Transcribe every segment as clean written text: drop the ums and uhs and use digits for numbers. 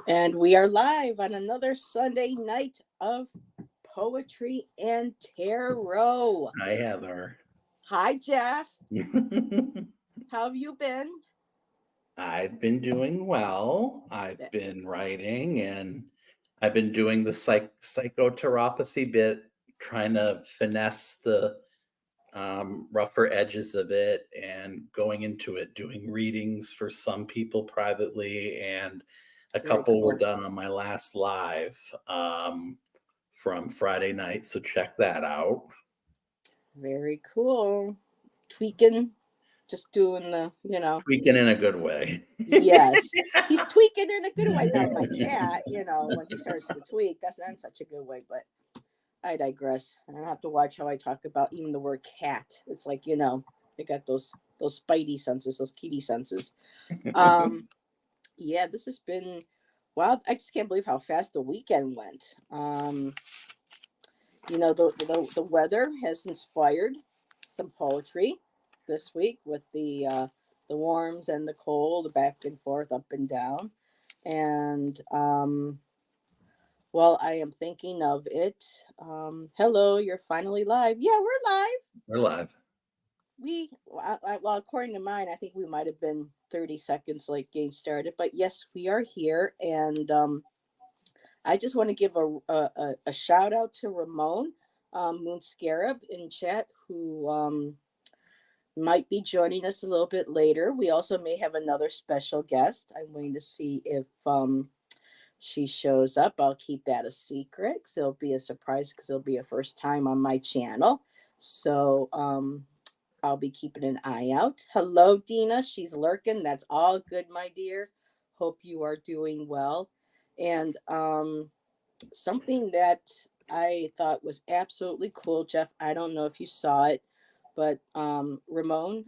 And we are live on another Sunday night of poetry and tarot. Hi, Heather. Hi, Jeff. How have you been? I've been doing well. I've That's been writing and I've been doing the psychoteropathy bit, trying to finesse the rougher edges of it and going into it, doing readings for some people privately. And a very couple were cool. done on my last live from Friday night. So check that out. Very cool. Tweaking, just doing the. Tweaking in a good way. Yes. He's tweaking in a good way. Now, my cat, when he starts to tweak, that's not in such a good way, but I digress. And I have to watch how I talk about even the word cat. It's like, they got those spidey senses, those kitty senses. Um, yeah, this has been wow. I just can't believe how fast the weekend went. The weather has inspired some poetry this week with the warms and the cold, back and forth, up and down. And while I am thinking of it, hello, you're finally live. Yeah, we're live. We're live. Well, according to mine, I think we might have been 30 seconds late getting started, but yes, we are here. And I just want to give a shout out to Ramon Moon Scarab in chat, who might be joining us a little bit later. We also may have another special guest. I'm waiting to see if she shows up. I'll keep that a secret because it'll be a surprise because it'll be a first time on my channel. So I'll be keeping an eye out. Hello, Dina. She's lurking. That's all good, my dear. Hope you are doing well. And something that I thought was absolutely cool, Jeff. I don't know if you saw it, but Ramon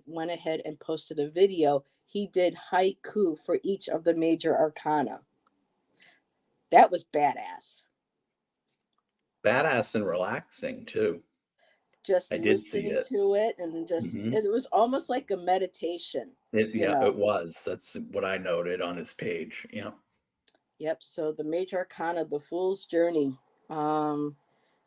went ahead and posted a video. He did haiku for each of the major arcana. That was badass. Badass and relaxing too. Just I did see listening it. to it and just Hmm. it was almost like a meditation, you Yeah, it know. was. That's what I noted on his page. Yeah. Yep. So the major arcana, the Fool's Journey. Um,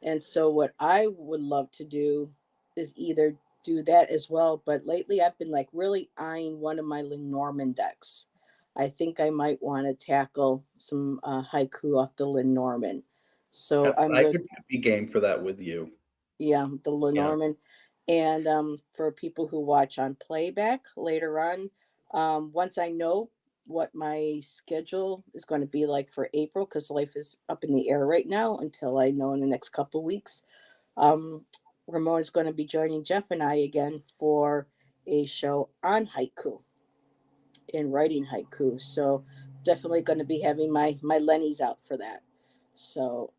and so what I would love to do is either do that as well. But lately I've been like really eyeing one of my Lenormand decks. I think I might want to tackle some haiku off the Lenormand. So Yes, I'm I really, could be game for that with you. yeah, the Yeah. Lenormand. And for people who watch on playback later on, once I know what my schedule is going to be like for April, because life is up in the air right now until I know in the next couple weeks, um, Ramon is going to be joining Jeff and I again for a show on haiku and writing haiku. So definitely going to be having my Lenny's out for that. So,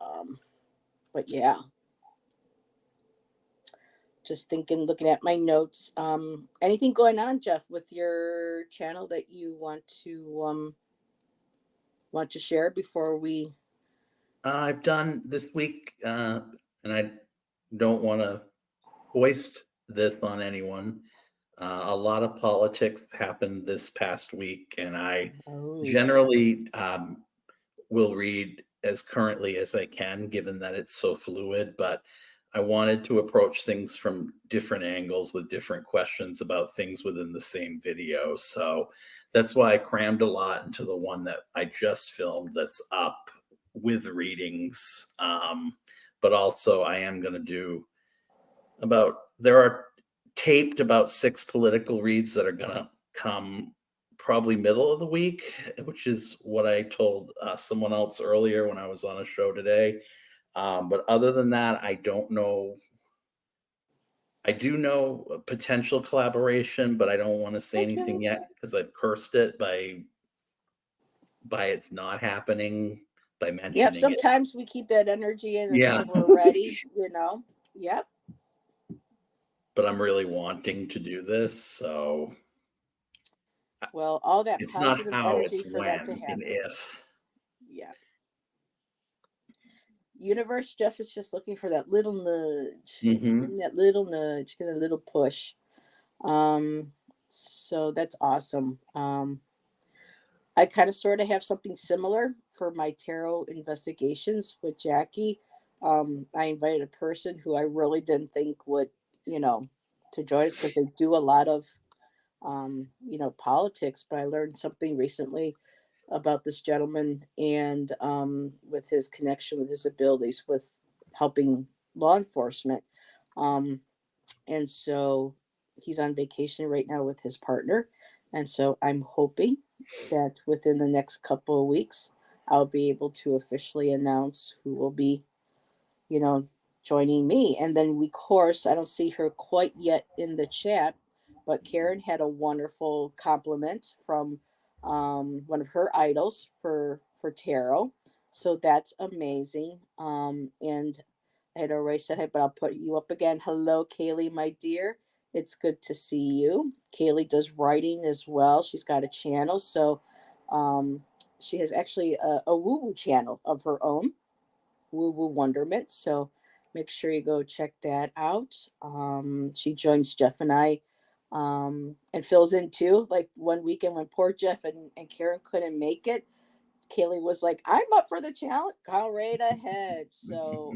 but yeah, just thinking, looking at my notes. Anything going on, Jeff, with your channel that you want to share before we? I've done this week, and I don't want to hoist this on anyone. A lot of politics happened this past week, and I Oh, generally will read as currently as I can, given that it's so fluid. But I wanted to approach things from different angles with different questions about things within the same video. So that's why I crammed a lot into the one that I just filmed that's up with readings. But also, I am going to do there are taped about 6 political reads that are going to come probably middle of the week, which is what I told someone else earlier when I was on a show today. But other than that, I don't know. I do know a potential collaboration, but I don't want to say okay. anything yet because I've cursed it by it's not happening by Yep. mentioning it. Sometimes we keep that energy in Yeah, until we're ready. You know. Yep. but I'm really wanting to do this, so Well, all that it's not positive how, it's energy for that to when and happen. if. Yeah. Universe Jeff is just looking for that little nudge. Give Hmm. me that little nudge, get a little push. Um, so that's awesome. I kind of sort of have something similar for my tarot investigations with Jackie. I invited a person who I really didn't think would, you know, to join us because they do a lot of, politics. But I learned something recently about this gentleman and with his connection with his abilities with helping law enforcement. Um, and so he's on vacation right now with his partner. And so I'm hoping that within the next couple of weeks, I'll be able to officially announce who will be, you know, joining me. And then we course, I don't see her quite yet in the chat, but Karen had a wonderful compliment from one of her idols for tarot. So that's amazing. And I had already said hi, but I'll put you up again. Hello, Kaylee, my dear. It's good to see you. Kaylee does writing as well. She's got a channel. So she has actually a woo woo channel of her own, Woo Woo Wonderment. So make sure you go check that out. She joins Jeff and I and fills in too. Like one weekend when poor Jeff and Karen couldn't make it, Kaylee was like, I'm up for the challenge. Go right ahead. So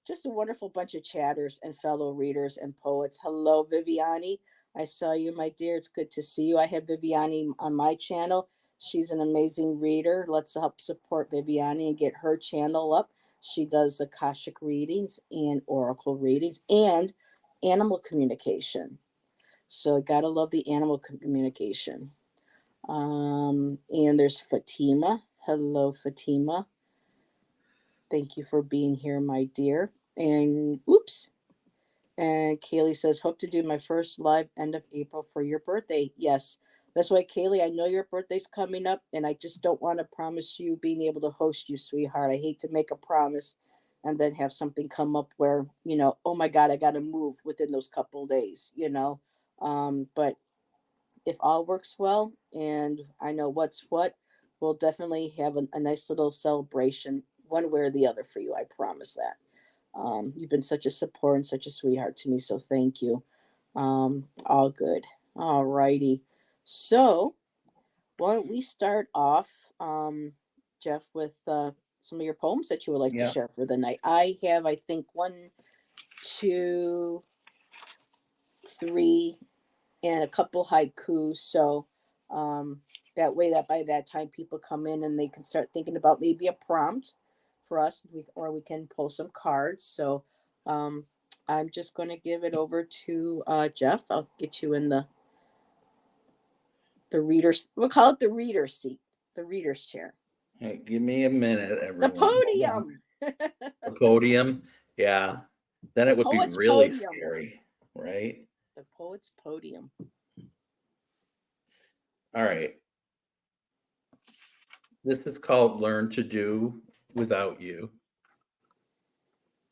just a wonderful bunch of chatters and fellow readers and poets. Hello, Viviani. I saw you, my dear. It's good to see you. I have Viviani on my channel. She's an amazing reader. Let's help support Viviani and get her channel up. She does Akashic readings and oracle readings and animal communication. So gotta love the animal communication. And there's Fatima. Hello, Fatima. Thank you for being here, my dear. And oops. And Kaylee says, hope to do my first live end of April for your birthday. Yes. That's why, Kaylee, I know your birthday's coming up, and I just don't want to promise you being able to host you, sweetheart. I hate to make a promise and then have something come up where, oh my God, I got to move within those couple days. But if all works well and I know what's what, we'll definitely have a nice little celebration one way or the other for you. I promise that. You've been such a support and such a sweetheart to me, so thank you. All good. All righty. So, why don't we start off, Jeff, with some of your poems that you would like to Yeah. share for the night? I have, I think, 1, 2, 3, and a couple haikus. So, that way, that by that time people come in and they can start thinking about maybe a prompt for us, or we can pull some cards. So, I'm just going to give it over to Jeff. I'll get you in the reader's. We'll call it the reader's seat, the reader's chair, Hey, give me a minute, the everyone. Hold on. podium, The podium. Yeah. Then the it would be poet's really podium, scary, right? the poet's podium. All right. This is called Learn to Do Without You.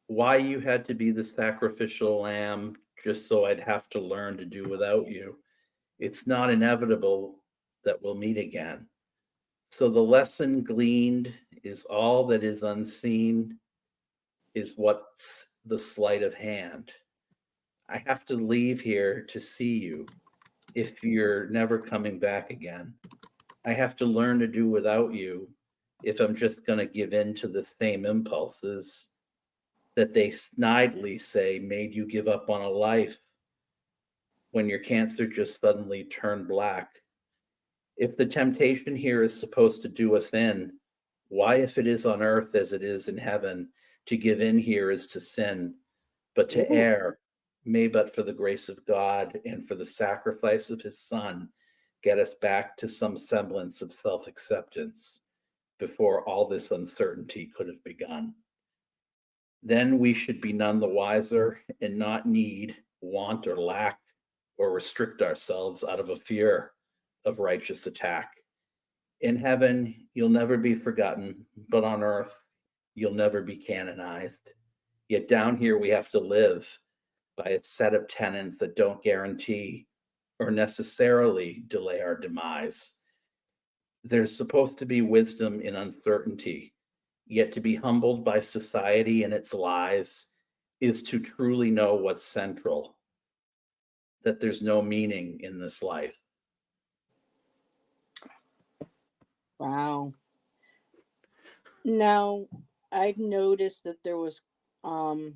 Why you had to be the sacrificial lamb just so I'd have to learn to do without you. It's not inevitable that we'll meet again. So the lesson gleaned is all that is unseen is what's the sleight of hand. I have to leave here to see you if you're never coming back again. I have to learn to do without you if I'm just going to give in to the same impulses that they snidely say made you give up on a life when your cancer just suddenly turned black. If the temptation here is supposed to do us in, why, if it is on earth as it is in heaven, to give in here is to sin, but to Ooh. err may but for the grace of God and for the sacrifice of his Son get us back to some semblance of self-acceptance before all this uncertainty could have begun. Then we should be none the wiser and not need, want, or lack, or restrict ourselves out of a fear of righteous attack. In heaven, you'll never be forgotten, but on earth, you'll never be canonized. Yet down here, we have to live by a set of tenets that don't guarantee or necessarily delay our demise. There's supposed to be wisdom in uncertainty, yet to be humbled by society and its lies is to truly know what's central, that there's no meaning in this life. Wow. Now, I've noticed that there was um,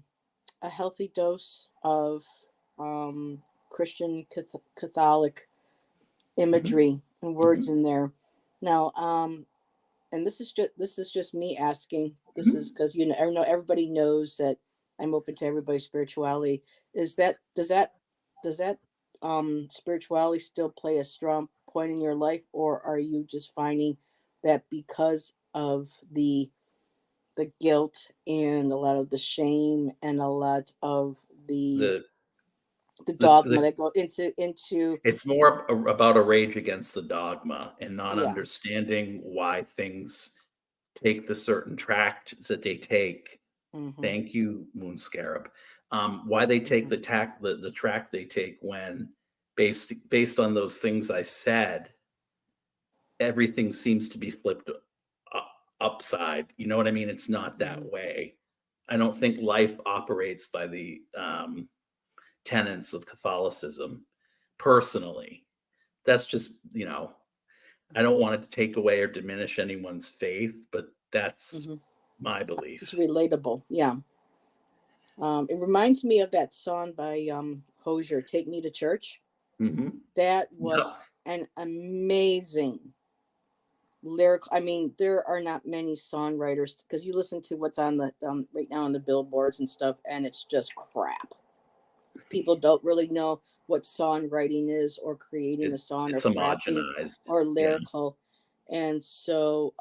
a healthy dose of um, Christian Catholic Mhm, imagery and words mhm, in there. Now, and this is just me asking. This is mhm. because I know everybody knows that I'm open to everybody's spirituality. Is that does that spirituality still play a strong point in your life, or are you just finding that because of the guilt and a lot of the shame and a lot of the The the dogma the that go into It's more about a rage against the dogma and not yeah. understanding why things take the certain tract that they take. Hmm. Thank you, Moon Scarab. Why they take Hmm. the track they take when based on those things I said, everything seems to be flipped upside. You know what I mean? It's not that Hmm. way. I don't think life operates by the tenets of Catholicism personally. That's just, I don't want it to take away or diminish anyone's faith, but that's Hmm. my It's belief. relatable. Yeah. It reminds me of that song by Hosier, "Take Me to Church." Mhm. That was Yeah. an amazing lyric. I mean, there are not many songwriters because you listen to what's on the right now on the billboards and stuff, and it's just crap. People don't really know what songwriting is, or creating a song, or It's crafting, homogenized. or Yeah. lyrical. And so,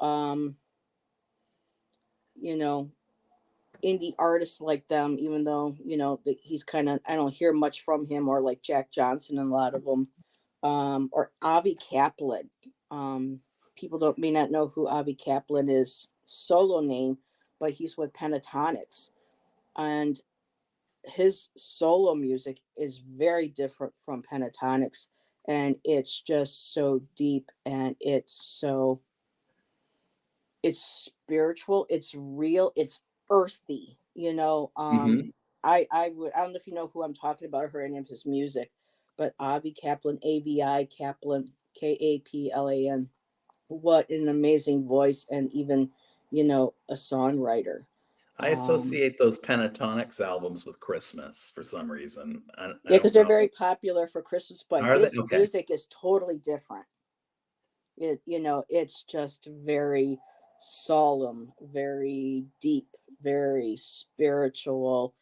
you know, indie artists like them, even though that he's kind of, I don't hear much from him, or like Jack Johnson and a lot of them, or Avi Kaplan. People don't may not know who Avi Kaplan is solo name, but he's with Pentatonics, and his solo music is very different from Pentatonics, and it's just so deep, and it's spiritual, it's real, it's earthy. Mhm. I don't know if you know who I'm talking about, or any of his music, but Avi Kaplan, AVI Kaplan, Kaplan. What an amazing voice, and even a songwriter. I Um, associate those Pentatonics albums with Christmas for some reason. I yeah, don't because they're know. very popular for Christmas, but Are they? his Okay. music is totally different. It's just very solemn, very deep, very spiritual.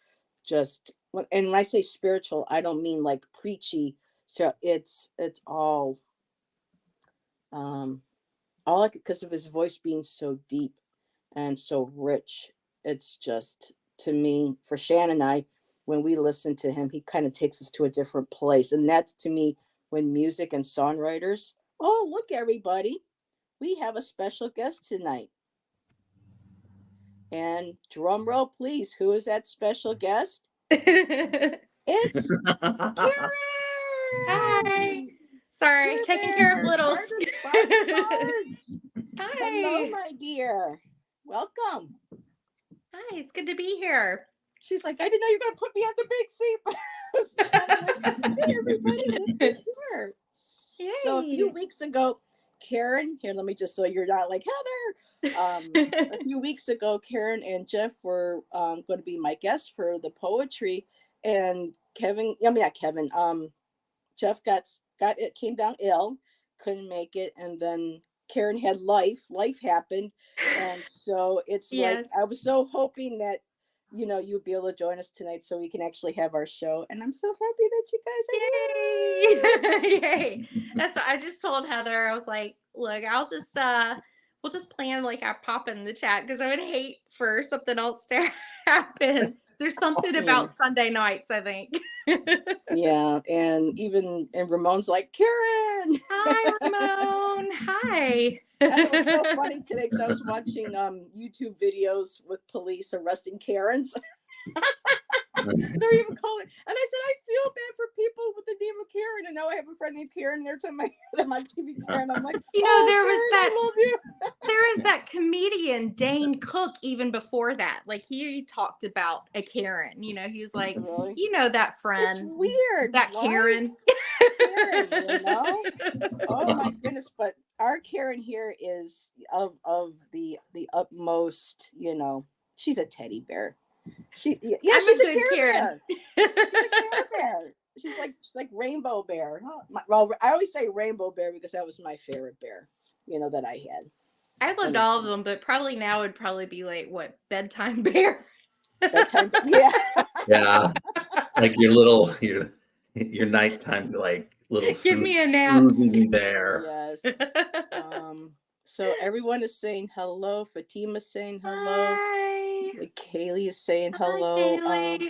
And when I say spiritual, I don't mean like preachy. So it's um all because of his voice being so deep and so rich. It's just, to me, for Shan and I, when we listen to him, he kind of takes us to a different place. And that's, to me, when music and songwriters. Oh, look, everybody, we have a special guest tonight. And drum roll, please. Who is that special guest? It's Hi. Karen! Sorry, You're taking care of there! littles. Carter's Bark Bards! Hello, Hi. my dear. Welcome. Hi, it's good to be here. She's like, I didn't know you were going to put me on the big seat. But I was kind of like, hey, everybody, look who's here. So a few Yay. weeks ago, Karen, here, let me just, so you're not like, Heather. A few weeks ago, Karen and Jeff were going to be my guests for the poetry. And Kevin, I mean, not Kevin, Jeff got it, came down ill, couldn't make it. And then Karen had life happened. And so it's like, Yes. I was so hoping that you'd be able to join us tonight so we can actually have our show. And I'm so happy that you guys are Yay. Yay. That's what I just told Heather. I was like, look, I'll just we'll just plan like I pop in the chat because I would hate for something else to happen. There's something here. about Sunday nights, I think. Yeah, and Ramon's like, Karen. Hi, Ramon. Hi. And it was so funny today because I was watching YouTube videos with police arresting Karens. They're even calling. And I said, I feel bad for people with the name of Karen. And now I have a friend named Karen, and every time I hear them on TV, Karen, I'm like, You know, oh, there Karen, was that I love you. there is that comedian Dane Cook even before that. Like he talked about a Karen. You know, he was like, Really? you know that It's friend, weird. that Why Karen. Karen, you know? Oh my goodness. But our Karen here is of the utmost, you know, she's a teddy bear. Yeah, I'm she's a a good Care Karen. Bear. She's a Care Bear. She's like Rainbow Bear. Well, I always say Rainbow Bear because that was my favorite bear, you know, that I had. I loved all of them, but probably now would probably be like what, Bedtime Bear. Bedtime, yeah. Yeah, like your nighttime like little Give me a nap. soothing bear. Yes. So everyone is saying hello. Fatima's saying hello. Hi. Kaylee is saying Hi, hello. Kaylee.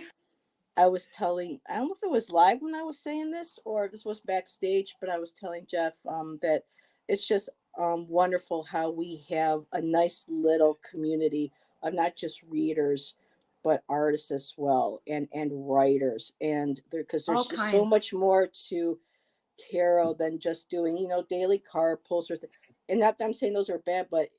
I was telling, I don't know if it was live when I was saying this or this was backstage, but I was telling Jeff that it's just wonderful how we have a nice little community of not just readers, but artists as well, and writers, and there, because there's All just so kinds. much more to tarot than just doing, you know, daily card pulls or and not that I'm saying those are bad, but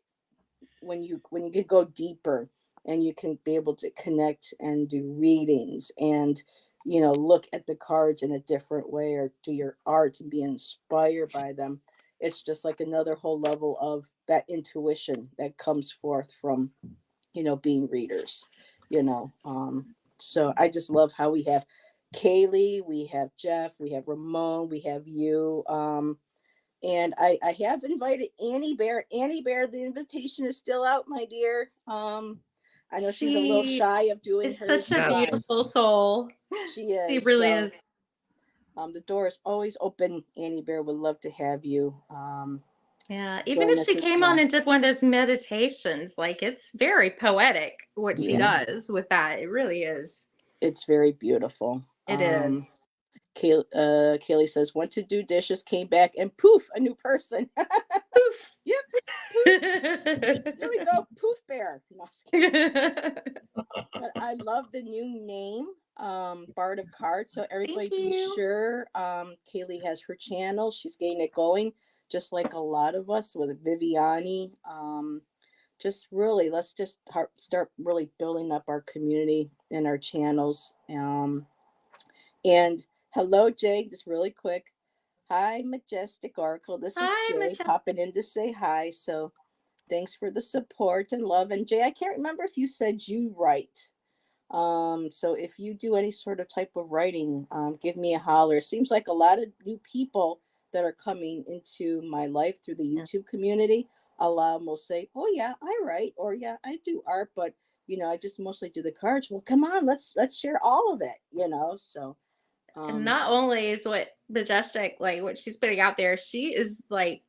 when you can go deeper and you can be able to connect and do readings and, you know, look at the cards in a different way or do your arts and be inspired by them, it's just like another whole level of that intuition that comes forth from, you know, being readers, you know. So I just love how we have Kaylee, we have Jeff, we have Ramon, we have you. And I have invited Annie Bear. Annie Bear, the invitation is still out, my dear. I know she's a little She shy of doing is hers. such a Yeah. beautiful soul. She is. She really so, is. The door is always open. Annie Bear would love to have you. Yeah, even Join if us she as came well. on and did one of those meditations, like it's very poetic what she Yeah. does with that. It really is. It's very beautiful. It is. Kaylee says, went to do dishes, came back, and poof, a new person. Poof. Yep. Poof. Here we go. Poof Bear. No, but I love the new name, Bard of Cards. So everybody Thank be you. sure. Kaylee has her channel. She's getting it going, just like a lot of us with Viviani. Just really, let's just start really building up our community and our channels. And hello, Jay, just really quick. Hi, Majestic Oracle. This is Hi, Jay Majestic. popping in to say hi. So thanks for the support and love. And Jay, I can't remember if you said you write. So if you do any sort of type of writing, give me a holler. It seems like a lot of new people that are coming into my life through the YouTube community. A lot of them will say, oh yeah, I write, or yeah, I do art, but you know, I just mostly do the cards. Well, come on, let's share all of it, you know. So And not only is what Majestic, like what she's putting out there, she is like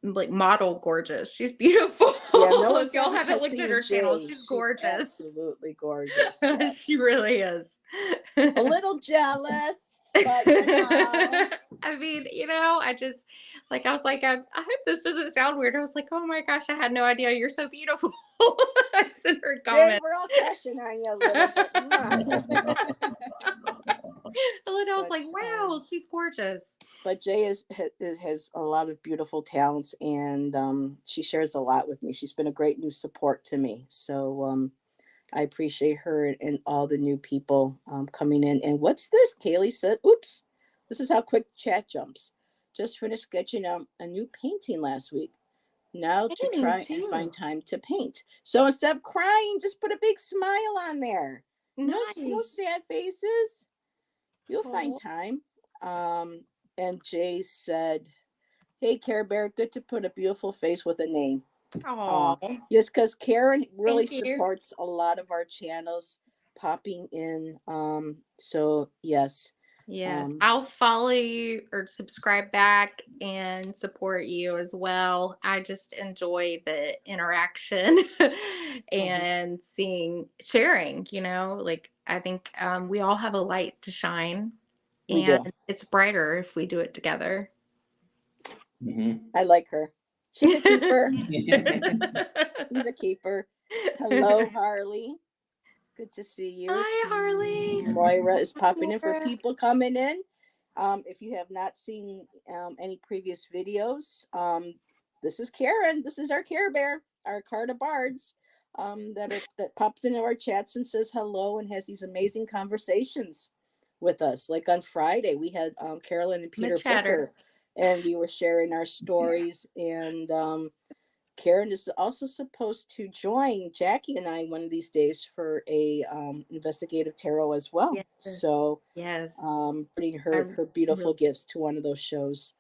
model gorgeous. She's beautiful. yeah, no If y'all haven't looked at her channel, she's gorgeous. Absolutely gorgeous. Yes. She really is. A little jealous, but you know. I mean, you know, I just like I was like, I hope this doesn't sound weird. I was like, oh my gosh, I had no idea you're so beautiful. I sent her a Jay, comment. we're all crushing on you a little bit. And I was like, wow, she's gorgeous. But Jay has a lot of beautiful talents, and she shares a lot with me. She's been a great new support to me. So I appreciate her and all the new people coming in. And what's this? Kaylee said, oops, this is how quick chat jumps. Just finished sketching out a new painting last week. Now to try and find time to paint. So instead of crying, just put a big smile on there. Nice. No sad faces. You'll find time. And Jay said, hey, Care Bear, good to put a beautiful face with a name. Oh, yes, because Karen really supports a lot of our channels popping in. So yes. Yes, I'll follow you or subscribe back and support you as well. I just enjoy the interaction and sharing, you know, like I think we all have a light to shine and it's brighter if we do it together. Mm-hmm. I like her. She's a keeper. She's a keeper. Hello, Harley. Good to see you. Hi, Harley. Moira is popping in for Moira. people coming in. If you have not seen any previous videos, this is Karen. This is our Care Bear, our Carta Bards, that pops into our chats and says hello and has these amazing conversations with us. Like on Friday, we had Carolyn and Peter chatter. Booker, and we were sharing our stories. And Karen is also supposed to join Jackie and I one of these days for a investigative tarot as well. Yes. So Yes. putting her beautiful gifts to one of those shows.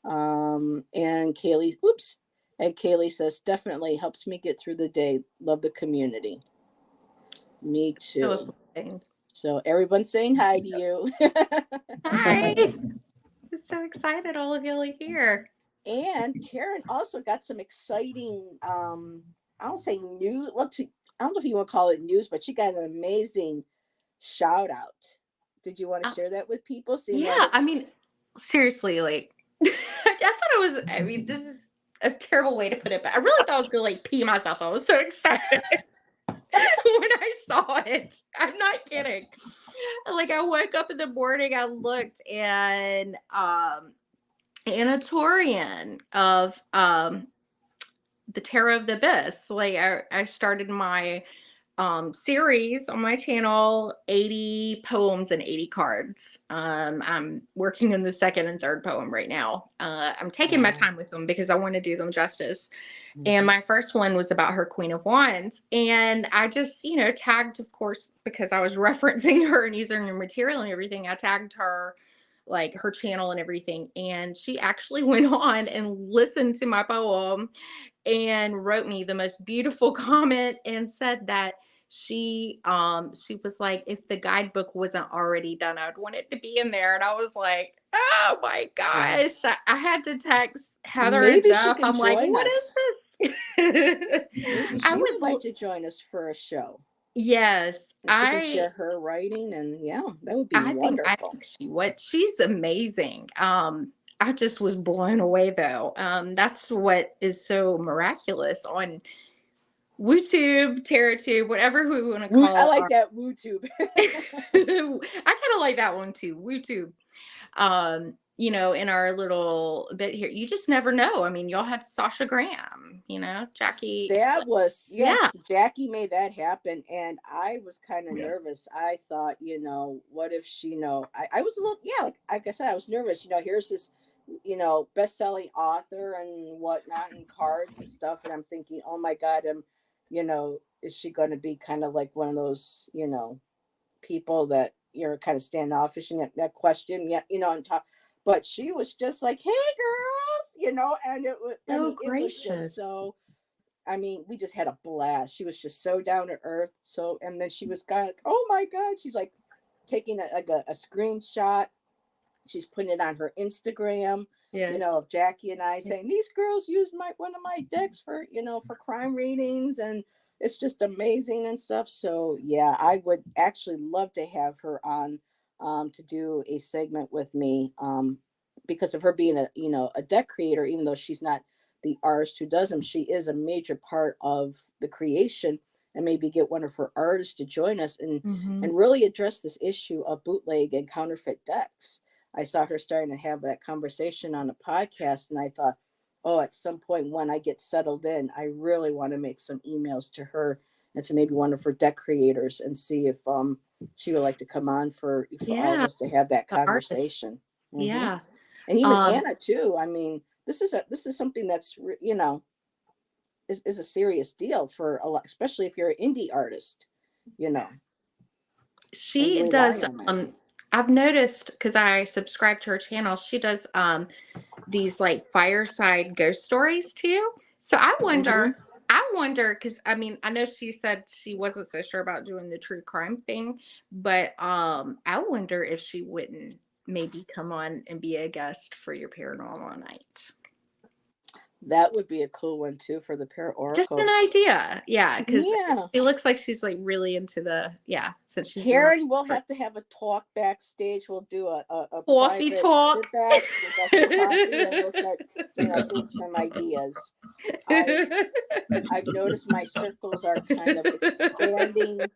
And Kaylee says, definitely helps me get through the day. Love the community. Me too. So everyone's saying hi to you. Hi. I'm so excited all of y'all are here. And Karen also got some exciting, I don't say news. I don't know if you want to call it news, but she got an amazing shout out. Did you want to share that with people? Yeah, I mean, seriously, like, I thought it was, I mean, this is a terrible way to put it, but I really thought I was going to, like, pee myself. I was so excited when I saw it. I'm not kidding. Like, I woke up in the morning, I looked, and Anna Torian of the Tarot of the Abyss. Like, I started my series on my channel, 80 poems and 80 cards. I'm working on the second and third poem right now. I'm taking my time with them because I want to do them justice. And my first one was about her Queen of Wands. And I just, tagged, of course, because I was referencing her and using her material and everything. I tagged her, like her channel and everything. And she actually went on and listened to my poem and wrote me the most beautiful comment and said that she was like, if the guidebook wasn't already done, I'd want it to be in there. And I was like, oh my gosh. I had to text Heather and Jeff. I'm like, what is this? Maybe she would like to join us for a show. Yes. She can share her writing, and that would be wonderful. I think she's amazing. I just was blown away though. That's what is so miraculous on WooTube, TarotTube, whatever we want to call it. I like that WooTube. I kind of like that one too, WooTube. In our little bit here, you just never know. I mean, y'all had Sasha Graham, Jackie. That was, Jackie made that happen. And I was kind of nervous. I thought, what if she, I was a little, like I said, I was nervous. Here's this, best-selling author and whatnot and cards and stuff. And I'm thinking, oh my God, is she going to be kind of like one of those, people that you're kind of standoffish in that question, on top. But she was just like, hey girls, and it was, it was just so, we just had a blast. She was just so down to earth. So, and then she was kind of, oh my God, she's like taking a screenshot. She's putting it on her Instagram, of Jackie and I saying, these girls used one of my decks for, for crime readings, and it's just amazing and stuff. So I would actually love to have her on to do a segment with me because of her being a deck creator. Even though she's not the artist who does them, she is a major part of the creation, and maybe get one of her artists to join us and really address this issue of bootleg and counterfeit decks. I saw her starting to have that conversation on a podcast, and I thought, at some point when I get settled in, I really want to make some emails to her and to maybe one of her deck creators and see if she would like to come on for all of us to have that conversation. Yeah. And even Anna too. I mean, this is something that's, is a serious deal for a lot, especially if you're an indie artist, She does, I've noticed, because I subscribe to her channel, she does these like fireside ghost stories too. So I wonder, because I know she said she wasn't so sure about doing the true crime thing, but I wonder if she wouldn't maybe come on and be a guest for your paranormal night. That would be a cool one too for the Paraoracle. Just an idea, because it looks like she's like really into the Since she's Karen, we'll have to have a talk backstage. We'll do a coffee talk. Sit back, we'll and we'll start, get some ideas. I've noticed my circles are kind of expanding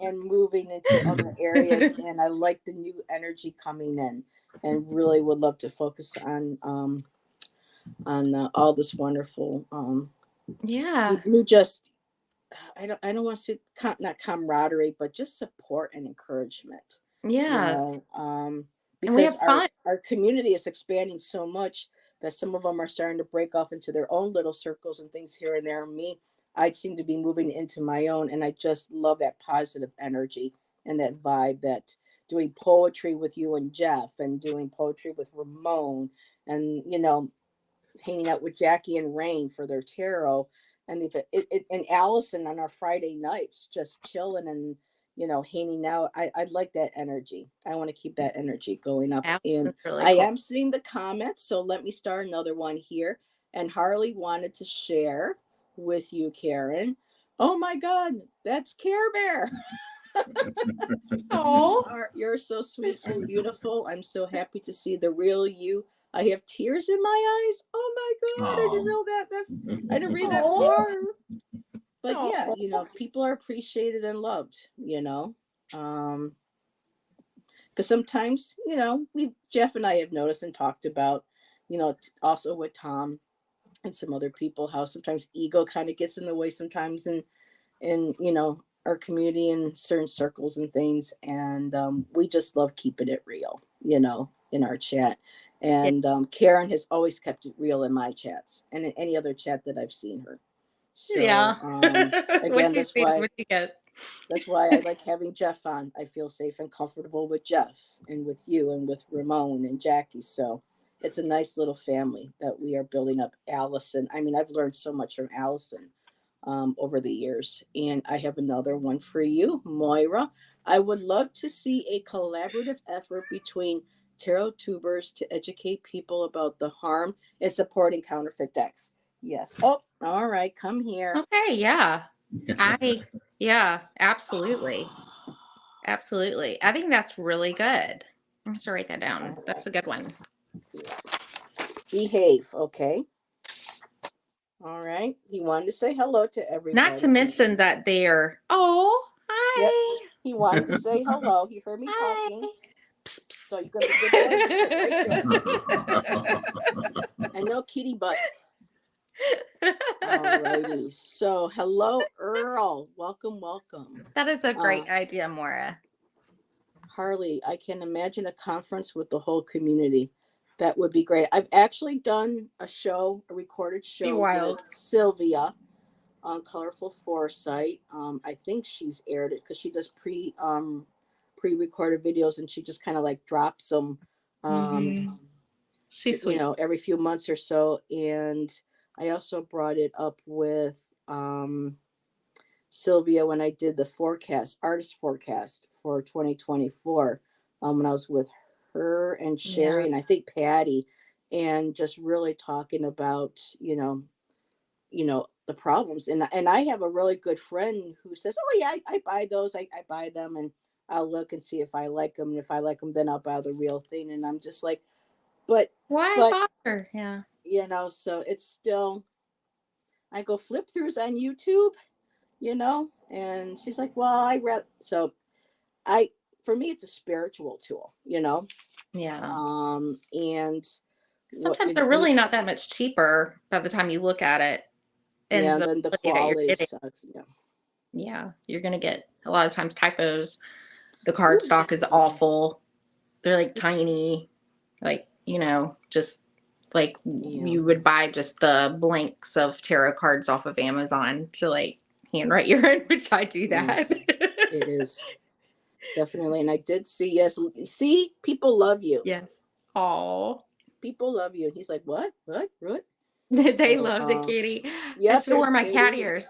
and moving into other areas, and I like the new energy coming in, and really would love to focus on all this wonderful Yeah. new just I don't want to say not camaraderie, but just support and encouragement. You Yeah. know, And we because have fun. our community is expanding so much that some of them are starting to break off into their own little circles and things here and there. Me, I seem to be moving into my own, and I just love that positive energy and that vibe. That doing poetry with you and Jeff, and doing poetry with Ramon, and hanging out with Jackie and Rain for their tarot, and and Allison on our Friday nights, just chilling and hanging out. I'd like that energy. I want to keep that energy going up. And That's really I cool. am seeing the comments, so let me start another one here. And Harley wanted to share with you, Karen. Oh my God, that's Care Bear. Oh, You're so sweet and beautiful. I'm so happy to see the real you. I have tears in my eyes. Oh my God, I didn't Aw. know that. I didn't read that Aw. far. But yeah, oh, people are appreciated and loved, because sometimes, Jeff and I have noticed and talked about, also with Tom and some other people, how sometimes ego kind of gets in the way sometimes in our community in certain circles and things, and we just love keeping it real, in our chat. yeah. And Karen has always kept it real in my chats and in any other chat that I've seen her. Yeah. So What again, you that's see is why what you get. I like having Jeff on. I feel safe and comfortable with Jeff and with you and with Ramon and Jackie. So it's a nice little family that we are building up. Allison, I mean, I've learned so much from Allison over the years. And I have another one for you, Moira. I would love to see a collaborative effort between tarot tubers to educate people about the harm and supporting counterfeit decks. Yes. Oh, all right. Come here. Okay, yeah. Yeah, absolutely. Absolutely. I think that's really good. I'm going to write that down. That's a good one. Behave, okay? All right. He wanted to say hello to Not to everybody. mention that they're, oh, Yep. hi. He wanted to say hello. He heard me Hi. talking. So you're gonna be good boy. You sit right there. And no kitty butt. All righty. So hello, Earl. Welcome, welcome. That is a great idea, Maura. Harley, I can imagine a conference with the whole community. That would be great. I've actually done a recorded show wild. with Sylvia on Colorful Foresight. I think she's aired it because she does pre-recorded videos, and she just kind of like drops them She's sweet. every few months or so. And I also brought it up with Sylvia when I did the artist forecast for 2024, when I was with her and Sherry Yeah. and I think Patty, and just really talking about the problems. And I have a really good friend who says, oh yeah, I buy those. I buy them, and I'll look and see if I like them, and if I like them, then I'll buy the real thing. And I'm just like, but Why bother? Yeah. so it's still, I go flip throughs on YouTube, and she's like, well, for me it's a spiritual tool, Yeah. and Sometimes they're really not that much cheaper by the time you look at it. And then the quality that you're quality getting. sucks. Yeah. You're going to get a lot of times typos. The card stock is awful. They're like tiny, like, just like you would buy just the blanks of tarot cards off of Amazon to like handwrite your own, which I do that. It is definitely. And I did see, people love you. Yes. Oh, people love you. And he's like, what? They love the kitty. Yep, I should wear my Katie. cat ears.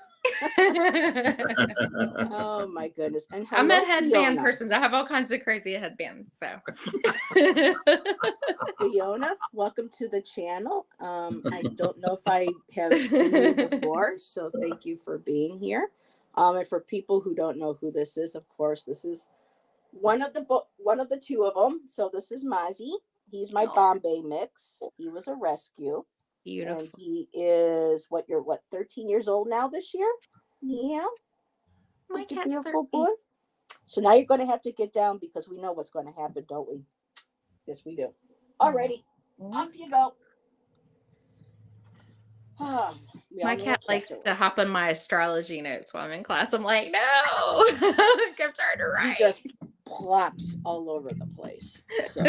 Oh my goodness. And I'm a headband Fiona. person. I have all kinds of crazy headbands. So Fiona, welcome to the channel. I don't know if I have seen you before, so thank you for being here. And for people who don't know who this is, of course, this is one of the two of them. So this is Mozzie. He's my Bombay mix. He was a rescue. Beautiful. And he is you're 13 years old now this year? Yeah. My Such a cat's beautiful 13. boy. So now you're going to have to get down because we know what's going to happen, don't we? Yes, we do. Alrighty, off you go. My cat likes to hop on my astrology notes while I'm in class. I'm like, no, I'm trying to write. He just plops all over the place. So,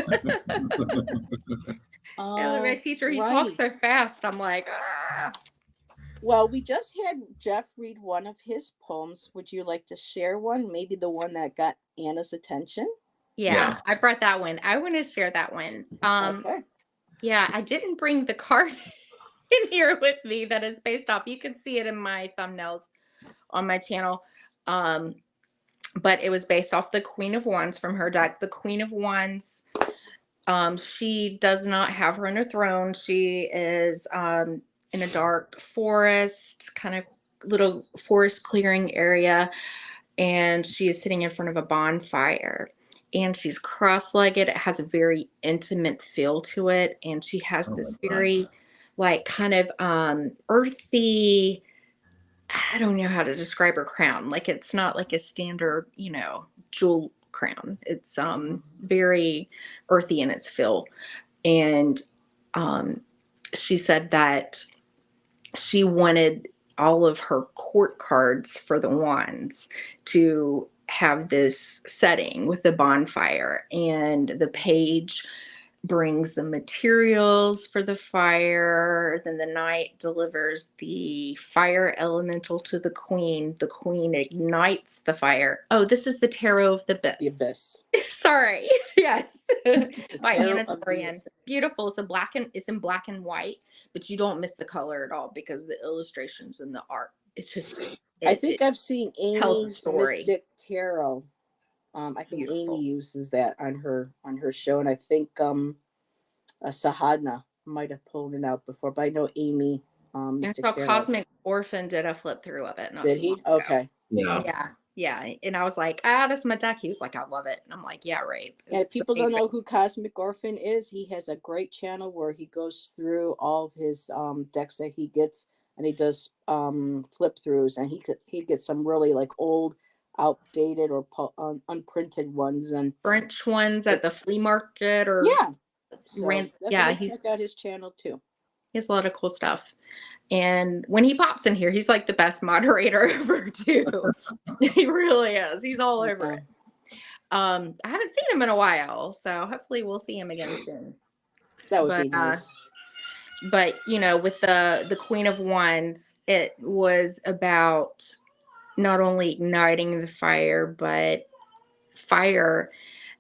my teacher, he talks so fast. I'm like, ah. Well, we just had Jeff read one of his poems. Would you like to share one? Maybe the one that got Anna's attention? Yeah. I brought that one. I want to share that one. Okay. Yeah, I didn't bring the card in here with me that is based off. You can see it in my thumbnails on my channel. But it was based off the Queen of Wands from her deck. The Queen of Wands, she does not have her on her throne. She is in a dark forest, kind of little forest clearing area. And she is sitting in front of a bonfire. And she's cross-legged. It has a very intimate feel to it. And she has this very, like, kind of earthy, I don't know how to describe her crown. Like, it's not like a standard, jewel crown. It's very earthy in its feel. And she said that she wanted all of her court cards for the wands to have this setting with the bonfire, and the page brings the materials for the fire. Then the knight delivers the fire elemental to the queen. The queen ignites the fire. Oh, this is the Tarot of the Abyss. The Abyss. Sorry. Yes. By Tarot Anna of the Torian. Beautiful. It's in black and white, but you don't miss the color at all because the illustrations and the art. It's just. I think I've seen Amy's story. Mystic Tarot. I think Beautiful. Amy uses that on her show, and I think Sahadna might have pulled it out before, but I know Amy. Mystic Tarot. Cosmic Orphan did a flip through of it. Did he? Okay. Yeah. And I was like, that's my deck. He was like, I love it. And I'm like, yeah, right. And if people don't know who Cosmic Orphan is, he has a great channel where he goes through all of his decks that he gets, and he does flip throughs, and he gets some really like old, outdated or unprinted ones and French ones at the flea market or he's got his channel too. He has a lot of cool stuff. And when he pops in here, he's like the best moderator ever too. He really is. He's all over it. I haven't seen him in a while, so hopefully we'll see him again soon. That would be nice. But with the Queen of Wands, it was about not only igniting the fire, but fire,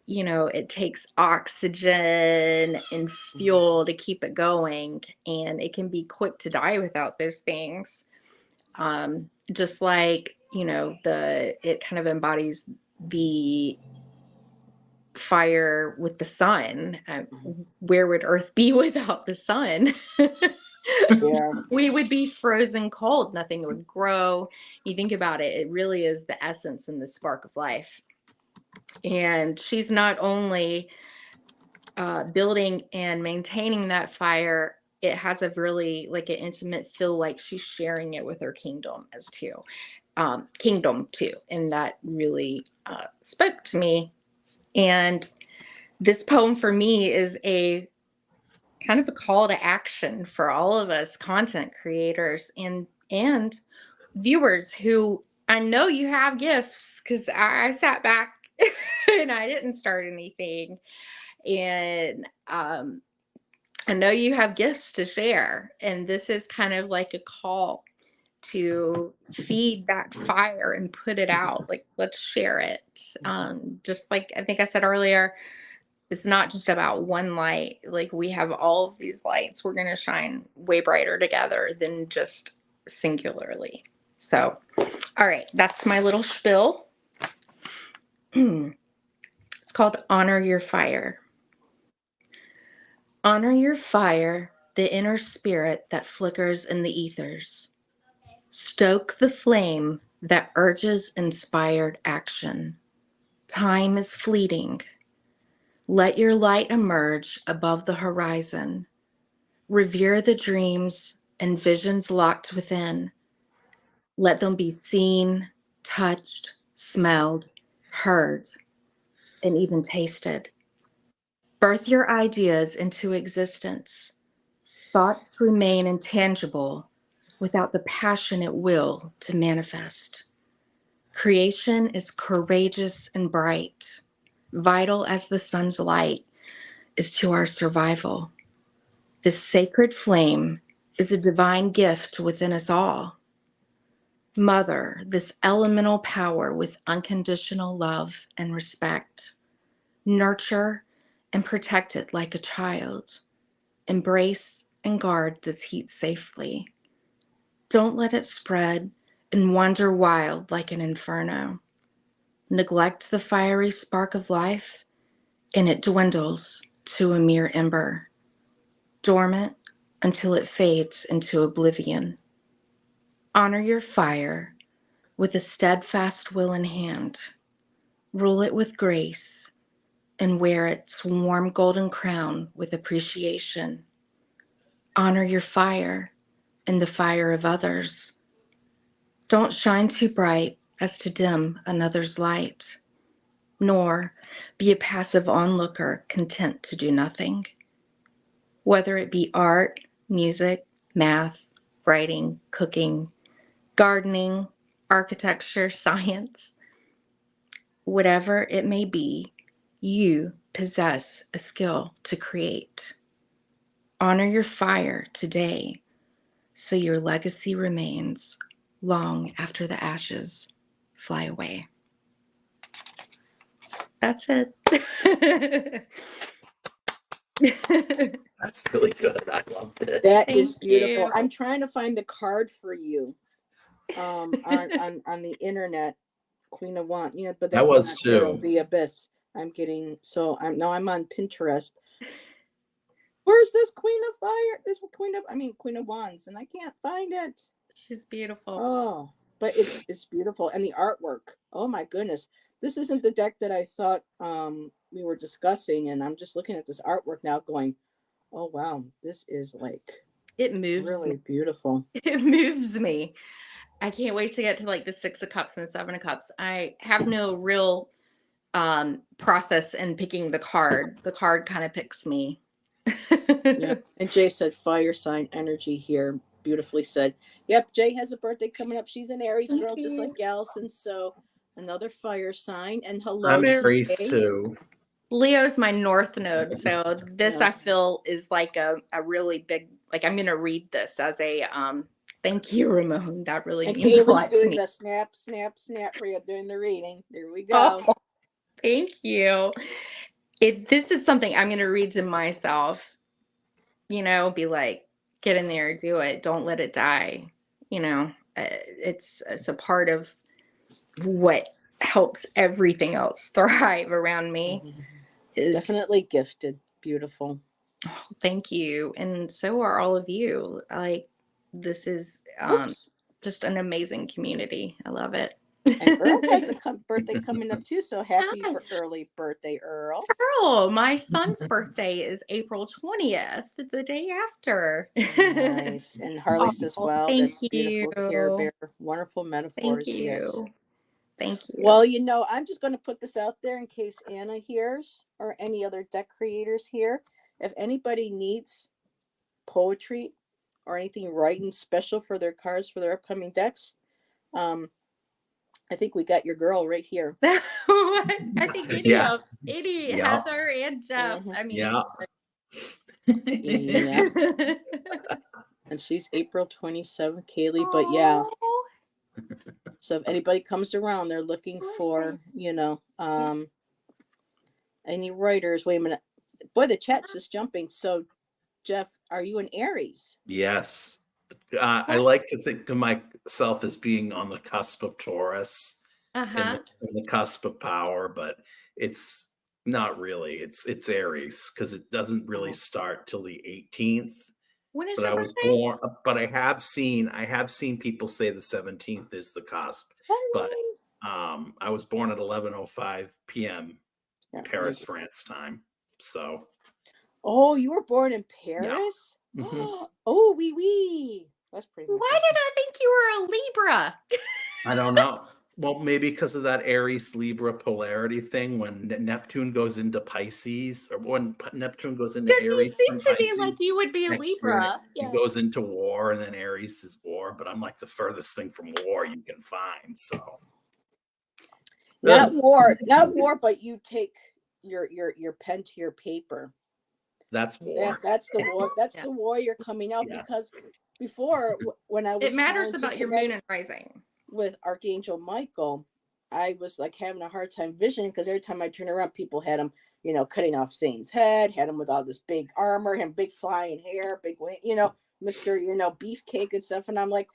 it takes oxygen and fuel to keep it going, and it can be quick to die without those things. Just like, it kind of embodies the fire with the sun. Where would Earth be without the sun? Yeah. We would be frozen cold. Nothing would grow. You think about it, it really is the essence and the spark of life. And she's not only building and maintaining that fire, it has a really like an intimate feel, like she's sharing it with her kingdom too. And that really spoke to me. And this poem for me is a kind of a call to action for all of us content creators and viewers who, I know you have gifts, because I sat back and I didn't start anything. And I know you have gifts to share. And this is kind of like a call to feed that fire and put it out. Like, let's share it. Just like I think I said earlier, it's not just about one light. Like, we have all of these lights. We're going to shine way brighter together than just singularly. So, all right, that's my little spiel. It's called Honor Your Fire. Honor your fire, the inner spirit that flickers in the ethers. Stoke the flame that urges inspired action. Time is fleeting. Let your light emerge above the horizon. Revere the dreams and visions locked within. Let them be seen, touched, smelled, heard, and even tasted. Birth your ideas into existence. Thoughts remain intangible without the passionate will to manifest. Creation is courageous and bright, vital as the sun's light is to our survival. This sacred flame is a divine gift within us all. Mother this elemental power with unconditional love and respect. Nurture and protect it like a child. Embrace and guard this heat safely. Don't let it spread and wander wild like an inferno. Neglect the fiery spark of life, and it dwindles to a mere ember, dormant until it fades into oblivion. Honor your fire with a steadfast will in hand. Rule it with grace and wear its warm golden crown with appreciation. Honor your fire and the fire of others. Don't shine too bright as to dim another's light, nor be a passive onlooker content to do nothing. Whether it be art, music, math, writing, cooking, gardening, architecture, science, whatever it may be, you possess a skill to create. Honor your fire today so your legacy remains long after the ashes fly away. That's it. That's really good. I loved it. That is Thank beautiful. you. I'm trying to find the card for you on the internet. Queen of Wands, yeah, but That that's was not tarot, too. the abyss. I'm getting I'm on Pinterest. Where's this Queen of Fire? This Queen of Wands, and I can't find it. She's beautiful. Oh, but it's beautiful, and the artwork. Oh my goodness, this isn't the deck that I thought we were discussing, and I'm just looking at this artwork now, going, oh wow, this is like It moves really me. beautiful. It moves me. I can't wait to get to like the 6 of Cups and the 7 of Cups. I have no real process in picking the card. The card kind of picks me. Yeah. And Jay said fire sign energy here. Beautifully said. Yep, Jay has a birthday coming up. She's an Aries Thank girl, just you. like Allison. So another fire sign. And hello I'm to Aries Jay. too. Leo's my north node, so this Yeah. I feel is like a really big, like I'm gonna read this as a thank you, Ramon. That really And means a Kayla's lot to doing me. the snap, snap, snap for you doing the reading. There we go. Oh, thank you. This is something I'm gonna read to myself, be like, get in there, do it, don't let it die. It's a part of what helps everything else thrive around me. Is Definitely gifted. Beautiful. Oh, thank you. And so are all of you. Like, this is Oops. just an amazing community. I love it. And Earl has a birthday coming up too. So happy Hi. early birthday, Earl. Earl, my son's birthday is April 20th, the day after. Nice. And Harley says, Oh, wow, thank that's beautiful. Care you. Bear. Wonderful Thank metaphors. Yes. you. Thank you. Well, I'm just going to put this out there in case Anna hears or any other deck creators here. If anybody needs poetry or anything writing special for their cards for their upcoming decks, I think we got your girl right here. I think any, Yeah. Heather and Jeff. Mhm. I mean, Yeah. Yeah. And she's April 27th, Kaylee. But yeah. Oh, So if anybody comes around, they're looking for, any writers. Wait a minute. Boy, the chat's just jumping. So, Jeff, are you an Aries? Yes. I like to think of myself as being on the cusp of Taurus and the cusp of power, but it's not really. It's Aries because it doesn't really start till the 18th. When is But your I was birthday? born. But I have seen people say the 17th is the cusp. But I was born at 11:05 p.m. Paris, France time. So. Oh, you were born in Paris? Oh, wee wee. That's pretty much Why it. did I think you were a Libra? I don't know. Well, maybe because of that Aries Libra polarity thing when Neptune goes into Pisces, or when Neptune goes into Because you Aries seem from to me like Pisces you would be a next year, Libra. he Yeah. goes into war, and then Aries is war. But I'm like the furthest thing from war you can find. So Not war, but you take your pen to your paper. that's war. That's the war. That's Yeah. the warrior coming out Yeah. because before when I was It matters trying to about your connect moon and rising. with Archangel Michael, I was like having a hard time visioning because every time I turn around, people had him, cutting off Satan's head, had him with all this big armor, him big flying hair, big wing, Mr. Beefcake and stuff. And I'm like,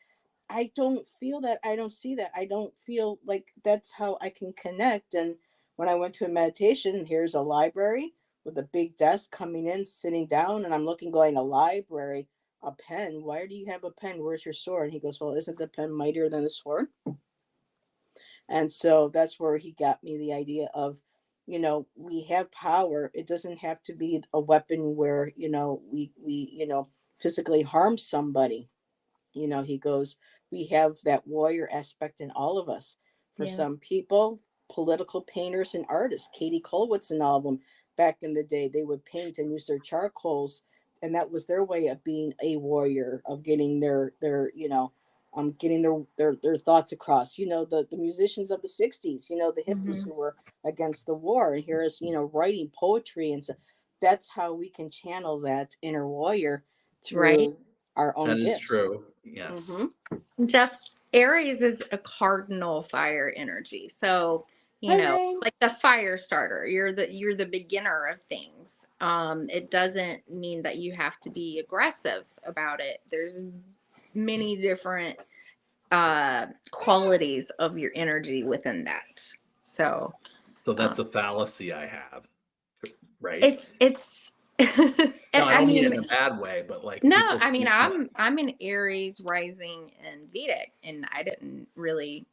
I don't feel that. I don't see that. I don't feel like that's how I can connect. And when I went to a meditation, here's a library with a big desk coming in, sitting down, and I'm looking, going, a library, a pen. Why do you have a pen? Where's your sword? And he goes, well, isn't the pen mightier than the sword? And so that's where he got me the idea of, we have power. It doesn't have to be a weapon where, we physically harm somebody. He goes, we have that warrior aspect in all of us. For Yeah. some people, political painters and artists, Katie Kolwitz and all of them, back in the day, they would paint and use their charcoals, and that was their way of being a warrior, of getting getting their thoughts across. The musicians of the 60s, the hippies Mhm. who were against the war, and here is, writing poetry. And so that's how we can channel that inner warrior through Right. our own That is gifts. true. Yes. Mhm. Jeff, Aries is a cardinal fire energy. So, Hi, Ray. like the fire starter, you're the beginner of things. It doesn't mean that you have to be aggressive about it. There's many different qualities of your energy within that. So That's a fallacy I have, right? it's No, I I don't mean it mean, in a bad way, but like no, people I mean, think that I'm an Aries rising in Vedic, and I didn't really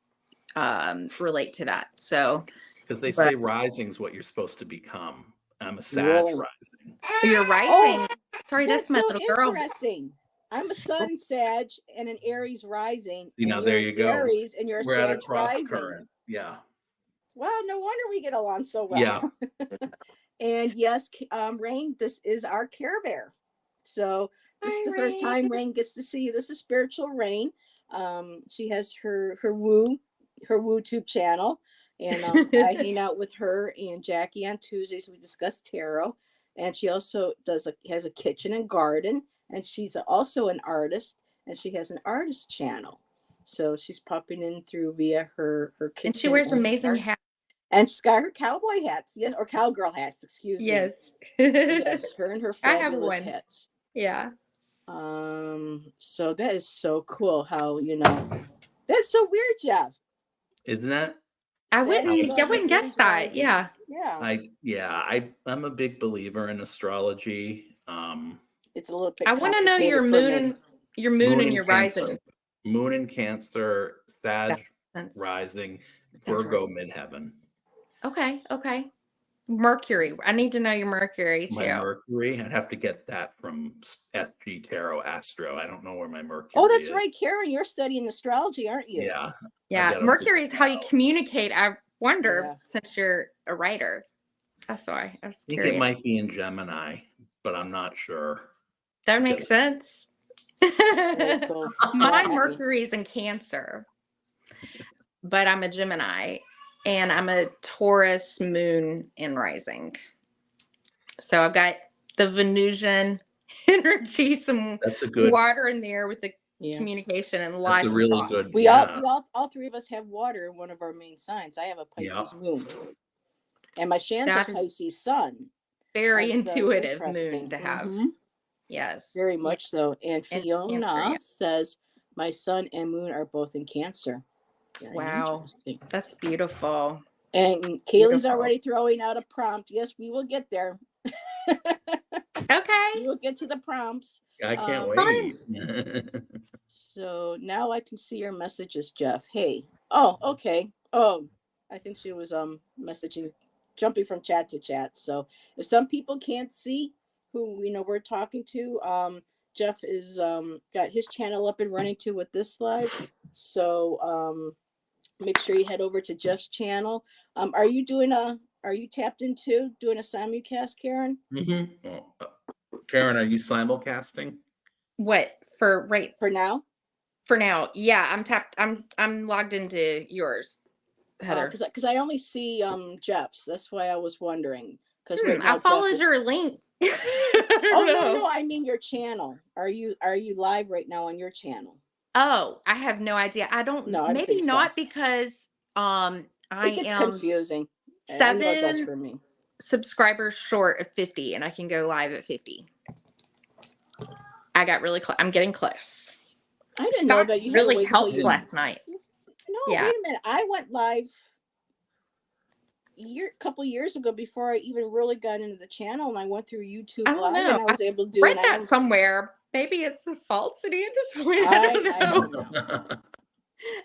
relate to that. So, because they but say rising's what you're supposed to become. I'm a Sag Really? rising. you're Oh, rising. Sorry, that's that's my so little girl. interesting. I'm a Sun Sag and an Aries rising, See, and now you're there an you go. Aries and you're a We're at a Sag cross rising. current. Yeah. Well, no wonder we get along so well. Yeah. And yes, Rain, this is our Care Bear. So this is Hi, the first Rain. time Rain gets to see you. This is Spiritual Rain. She has her WooTube channel, and I hang out with her and Jackie on Tuesdays. We discuss tarot, and she also has a kitchen and garden, and she's also an artist, and she has an artist channel. So she's popping in through via her kitchen. And she wears and amazing garden. hats. And she's got her cowboy hats, yes, or cowgirl hats, excuse me. Yes. Yes, her and her I have fabulous one. hats. Yeah. So that is so cool how, that's so weird, Jeff. Isn't that? I Saturday, wouldn't Sun, guess Aries that. rising. Yeah. Yeah. I'm a big believer in astrology. It's a little bit I want to know your complicated for me. moon and in your Cancer. rising. Moon in Cancer, Sag That's rising, That's Virgo midheaven. okay. Mercury. I need to know your Mercury too. My Mercury, I'd have to get that from SG Tarot Astro. I don't know where my Mercury Oh, that's is. right, Karen. You're studying astrology, aren't you? Yeah. Yeah. Mercury is how you communicate. I wonder, since you're a writer. That's why I was curious. I think it might be in Gemini, but I'm not sure. That makes sense. Very cool. My Mercury is in Cancer, but I'm a Gemini, and I'm a Taurus moon and rising. So I've got the Venusian energy, some That's a good water in there with the communication and life. That's a really good. We all three of us have water in one of our main signs. I have a Pisces moon, and my Shan's a Pisces sun. Very intuitive moon to have. Mm-hmm. Yes, very much so. And Fiona says my sun and moon are both in Cancer. Very wow, that's beautiful. And Kaylee's already throwing out a prompt. Yes, we will get there. Okay, we will get to the prompts. I can't wait. So now I can see your messages, Jeff. Hey. Oh, okay. Oh, I think she was messaging, jumping from chat to chat. So if some people can't see who we're talking to, Jeff is got his channel up and running too with this live. So make sure you head over to Jeff's channel. Are you tapped into doing a simulcast, Karen? Karen, are you simulcasting? What for right For now? for now? Yeah, I'm tapped. I'm logged into yours, Heather. Because I only see Jeff's. That's why I was wondering. Because right now I followed Jeff is... your link. Oh no, I mean your channel. Are you live right now on your channel? Oh, I have no idea. I don't. No, I don't maybe think so. not because It gets confusing. I know it does for me. Subscribers short of 50, and I can go live at 50. I got really close. I'm getting close. I didn't know that you had to really wait till helped you... last night. No, Yeah. wait a minute. I went live a couple years ago before I even really got into the channel, and I went through YouTube I don't Live, know. and I was able to do Read it. that somewhere. Maybe it's a falsity at this point. I don't know.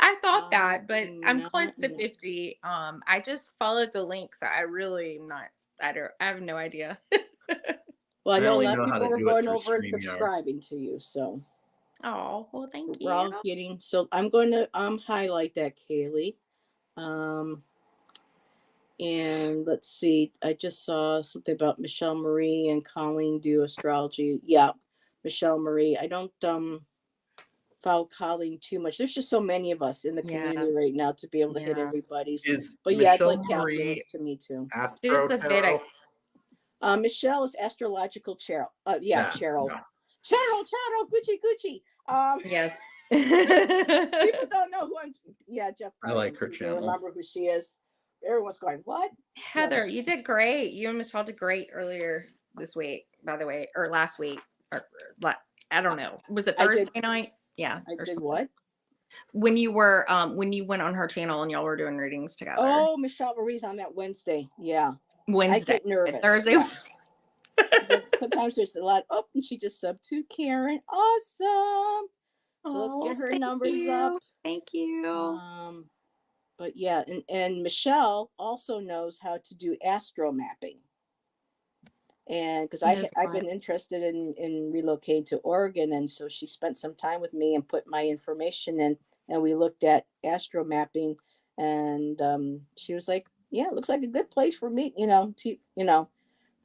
I thought that, but I'm close to 50. I just followed the link, so I really am not. I have no idea. Well, I know a only lot of know how people to were do it going through over and StreamYard. subscribing to you, so Oh, well, thank we're all you. getting. So I'm going to highlight that, Kaylee. And let's see. I just saw something about Michelle Marie and Colleen do astrology. Yeah, Michelle Marie. I don't follow Colleen too much. There's just so many of us in the community right now to be able to hit everybody's. But yeah, it's like calculus to me too. She's the Vedic. Michelle is astrological Cheryl. Cheryl. No. Cheryl, Gucci. Yes. People don't know who I'm. Yeah, Jeff. I like her They channel. remember who she is. Everyone's going, what? Heather, you did great. You and Michelle did great earlier this week, by the way, or last week. Or I don't know. Was it Thursday night? Yeah. I did what? When you were when you went on her channel and y'all were doing readings together. Oh, Michelle Marie's on that Wednesday. Yeah. Wednesday. I get nervous. Thursday. Yeah. Sometimes there's a lot. Oh, and she just subbed to Karen. Awesome. So let's get her numbers up. Thank you. But yeah, and Michelle also knows how to do astro mapping. And because I've been interested in relocating to Oregon, and so she spent some time with me and put my information in, and we looked at astro mapping, and she was like, "Yeah, it looks like a good place for me, for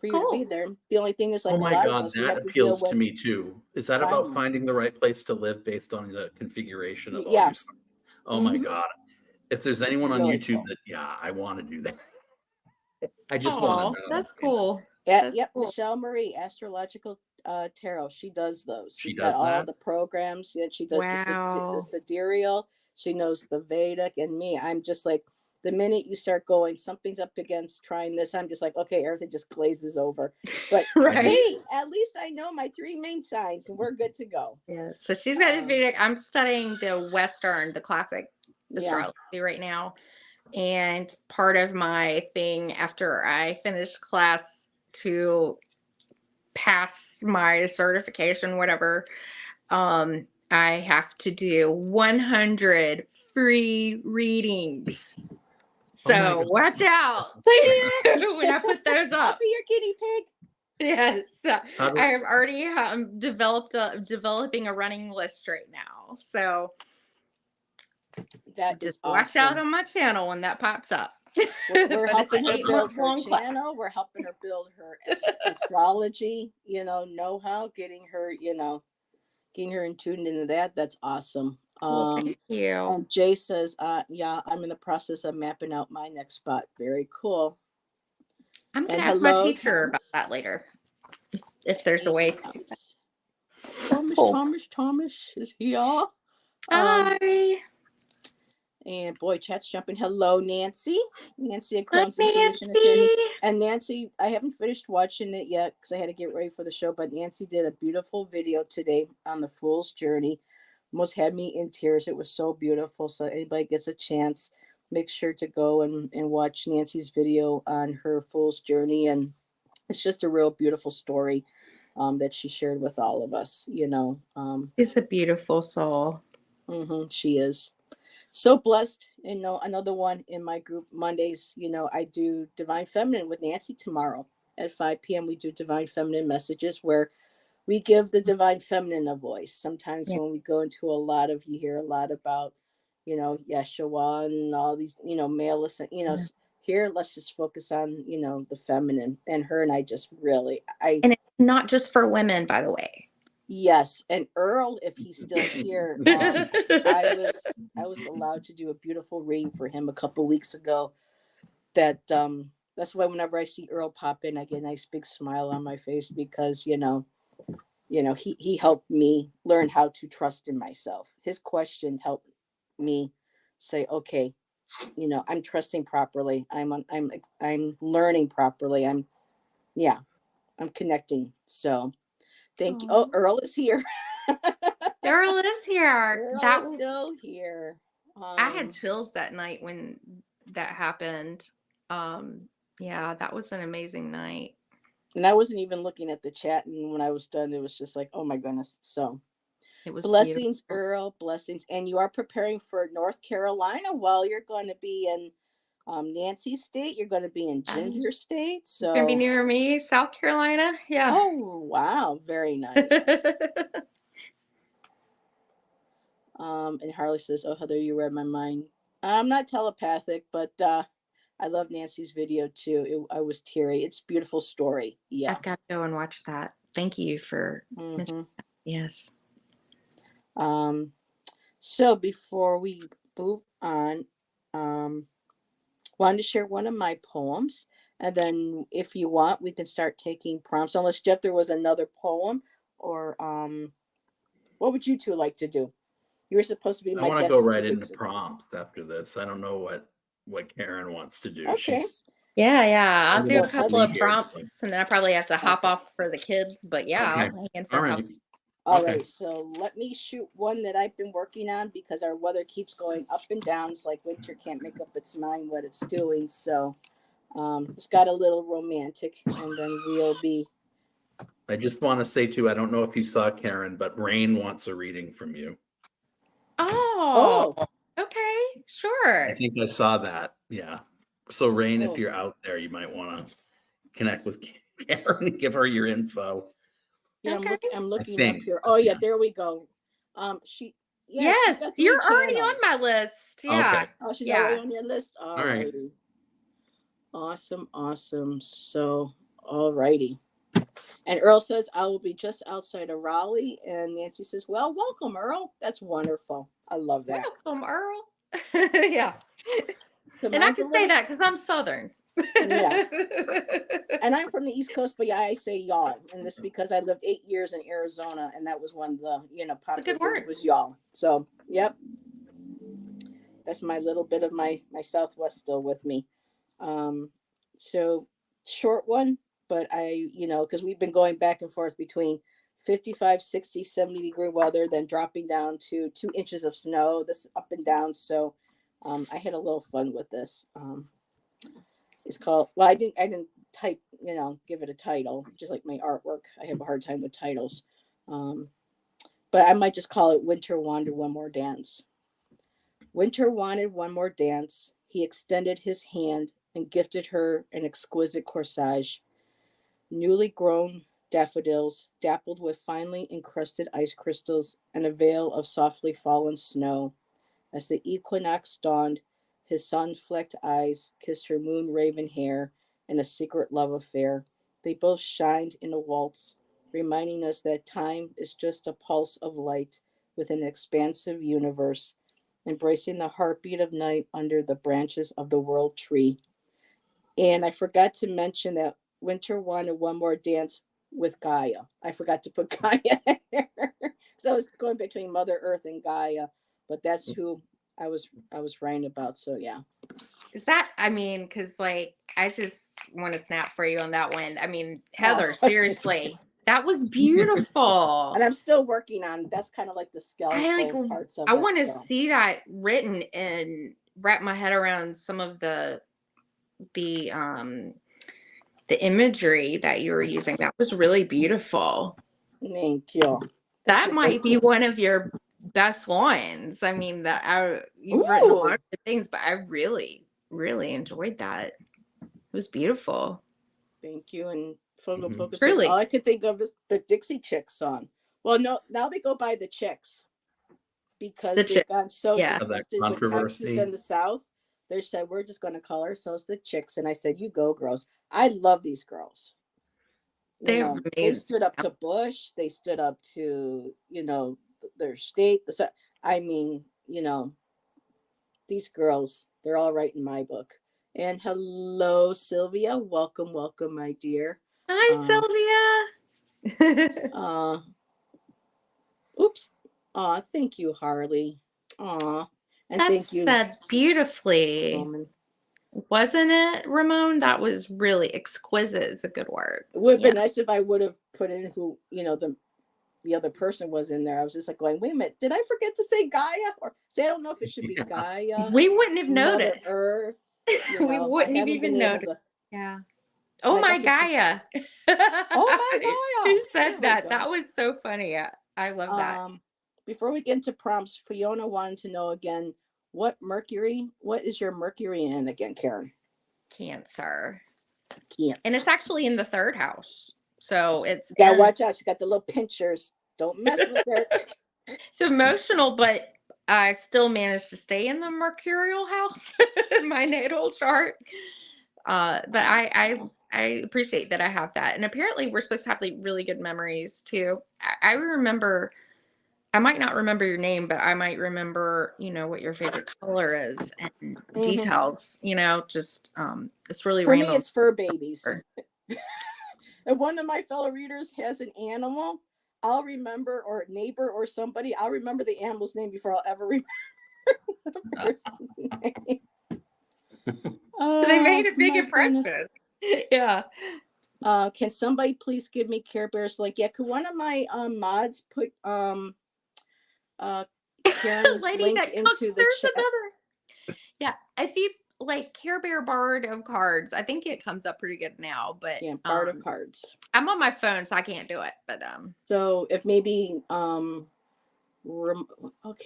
you to be there." The only thing is, like, oh my God, that appeals to me too. Is that about finding the right place to live based on the configuration of all your stuff? Oh my God. If there's anyone on YouTube that, I want to do that. I just want to know. That's cool. Yeah, cool. Michelle Marie, Astrological Tarot. She does those. She's got all the programs. Yeah, she does the sidereal. She knows the Vedic, and me. I'm just like, the minute you start going, something's up against trying this, I'm just like, okay, everything just glazes over. But hey, at least I know my 3 main signs, and we're good to go. Yeah. So she's got the Vedic. I'm studying the Western, the classic astrology right now. And part of my thing after I finish class to pass my certification, whatever, I have to do 100 free readings. So watch out when I put those up. I'll be your guinea pig. Yes, I have already developing a running list right now. So that just awesome. Watch out on my channel when that pops up. We're helping her build her channel. We're helping her build her astrology, know-how, getting her in tuned into that. That's awesome. Thank you. And Jay says, I'm in the process of mapping out my next spot. Very cool. I'm going to ask my teacher about that later. If there's a way to do that. Thomas, is he all? Hi. And boy, chat's jumping. Hello, Nancy. Nancy at Hi, Crohn's Intuition is Nancy. here. And Nancy, I haven't finished watching it yet because I had to get ready for the show, but Nancy did a beautiful video today on the Fool's Journey. Almost had me in tears. It was so beautiful. So anybody gets a chance, make sure to go and watch Nancy's video on her Fool's Journey. And it's just a real beautiful story that she shared with all of us, She's a beautiful soul. She is. So blessed. And another one in my group Mondays, I do Divine Feminine with Nancy tomorrow at 5 p.m. We do Divine Feminine messages where we give the divine feminine a voice. Sometimes Yeah. when we go into a lot of, you hear a lot about, Yeshua and all these, male, Yeah. here, let's just focus on, the feminine. And her and I just really, And it's not just for women, by the way. yes. And Earl, if he's still here, I was allowed to do a beautiful reading for him a couple weeks ago. That's why whenever I see Earl pop in, I get a nice big smile on my face because he helped me learn how to trust in myself. His question helped me say, okay, I'm trusting properly. I'm learning properly. I'm connecting. So thank you. Oh, Aw. Earl is here. Earl is here. Earl That is still here. I had chills that night when that happened. Yeah, that was an amazing night. And I wasn't even looking at the chat, and when I was done, it was just like, oh my goodness. So It was blessings, beautiful. Earl, blessings. And you are preparing for North Carolina. Well, you're going to be in Nancy State. You're going to be in Ginger State. It's gonna be So, near me, South Carolina. Yeah. oh, wow. Very nice. And Harley says, oh, Heather, you read my mind. I'm not telepathic, but I love Nancy's video too. I was teary. It's a beautiful story. Yeah. I've got to go and watch that. Thank you for mentioning Mhm. that. Yes. So before we move on, wanted to share one of my poems, and then if you want, we can start taking prompts. Unless Jeff, there was another poem, or what would you two like to do? You were supposed to be I my want to go guest right 2 into weeks ago. prompts after this. I don't know what Karen wants to do. Okay. She's Yeah. I'll I'm do a gonna couple leave of here, prompts so- and then I probably have to hop Okay. off for the kids. But yeah, Okay. I'll hang in for All a right. couple. All Okay. right, so let me shoot one that I've been working on because our weather keeps going up and down. It's like winter can't make up its mind what it's doing. So it's got a little romantic, and then we'll be. I just want to say too, I don't know if you saw Karen, but Rain wants a reading from you. Oh, okay. Sure. I think I saw that. Yeah. So Rain, Oh. if you're out there, you might want to connect with Karen and give her your info. Yeah, Okay. I'm looking up think. here. Oh yeah, Yeah. there we go. She's Yes, got 3 you're already on channels. my list. Yeah. Oh, she's Yeah. already on your list. All right. righty. Awesome. So, all righty. And Earl says, I will be just outside of Raleigh. And Nancy says, well, welcome, Earl. That's wonderful. I love that. Welcome, Earl. Yeah. So And I can say that because I'm Southern. Yeah. And I'm from the East Coast, but yeah, I say y'all. And this because I lived 8 years in Arizona, and that was one of the, popular good word. things was y'all. So, yep. That's my little bit of my Southwest still with me. So short one, but because we've been going back and forth between 55, 60, 70-degree weather, then dropping down to 2 inches of snow, this up and down. So I had a little fun with this. It's called, well, I didn't type, give it a title, just like my artwork. I have a hard time with titles. But I might just call it Winter Wanted One More Dance. Winter wanted one more dance. He extended his hand and gifted her an exquisite corsage. Newly grown daffodils, dappled with finely encrusted ice crystals, and a veil of softly fallen snow. As the equinox dawned, his sun-flecked eyes kissed her moon-raven hair in a secret love affair. They both shined in a waltz, reminding us that time is just a pulse of light within an expansive universe, embracing the heartbeat of night under the branches of the world tree. And I forgot to mention that Winter wanted one more dance with Gaia. I forgot to put Gaia in there because I was going between Mother Earth and Gaia, but that's who I was writing about. So yeah. Is that, because I just want to snap for you on that one. Heather, Oh. seriously, that was beautiful. And I'm still working on, that's kind of like the skeletal parts of it. I want to see that written and wrap my head around some of the imagery that you were using. That was really beautiful. Thank you. That might be one of your best ones. You've written a lot of good things, but I really, really enjoyed that. It was beautiful. Thank you. And Fungo Mhm. Poker says, Truly. all I could think of is the Dixie Chicks song. Well, no, now they go by the Chicks because The they've Chicks, gotten so yeah. Of that disgusted with Texas controversy. and the South. They said, we're just going to call ourselves the Chicks. And I said, you go, girls. I love these girls. You They're know, they amazing. stood up to Bush. They stood up to, you know, their state. I mean, you know, these girls, they're all right in my book. And hello, Sylvia. Welcome, welcome, my dear. Hi, Sylvia. Oops. Aw, thank you, Harley. Aw. And That's thank you, said beautifully. Roman. Wasn't it, Ramon? That was really exquisite is a good word. It would have been Yeah. nice if I would have put in who, you know, the other person was in there. I was just like going, wait a minute, did I forget to say Gaia? Or say, I don't know if it should be Gaia, We wouldn't have Mother noticed. Earth. You We know, wouldn't I have haven't even been able noticed. to. Yeah. And Oh I my got to- Gaia. Oh my Gaia. Who There said we that? go. That was so funny. I love that. Before we get into prompts, Fiona wanted to know again, what is your Mercury in again, Karen? Cancer. Cancer. And it's actually in the third house. So it's Yeah, watch out. She's got the little pinchers. Don't mess with her. so emotional, but I still managed to stay in the mercurial house in my natal chart. But I appreciate that I have that. And apparently we're supposed to have like really good memories too. I remember, I might not remember your name, but I might remember, you know, what your favorite color is and details, you know, just it's really For random. me, it's fur babies. If one of my fellow readers has an animal, I'll remember, or a neighbor or somebody, I'll remember the animal's name before I'll ever remember the person's name. They made a big my impression. goodness. Yeah. Can somebody please give me Care Bears? Like, yeah, could one of my mods put Karen's Lady link that into cooks, the there's chat? another. Yeah, if you like Care Bear Bard of Cards, I think it comes up pretty good now. But Yeah, Bard of Cards. I'm on my phone, so I can't do it. But So if maybe okay,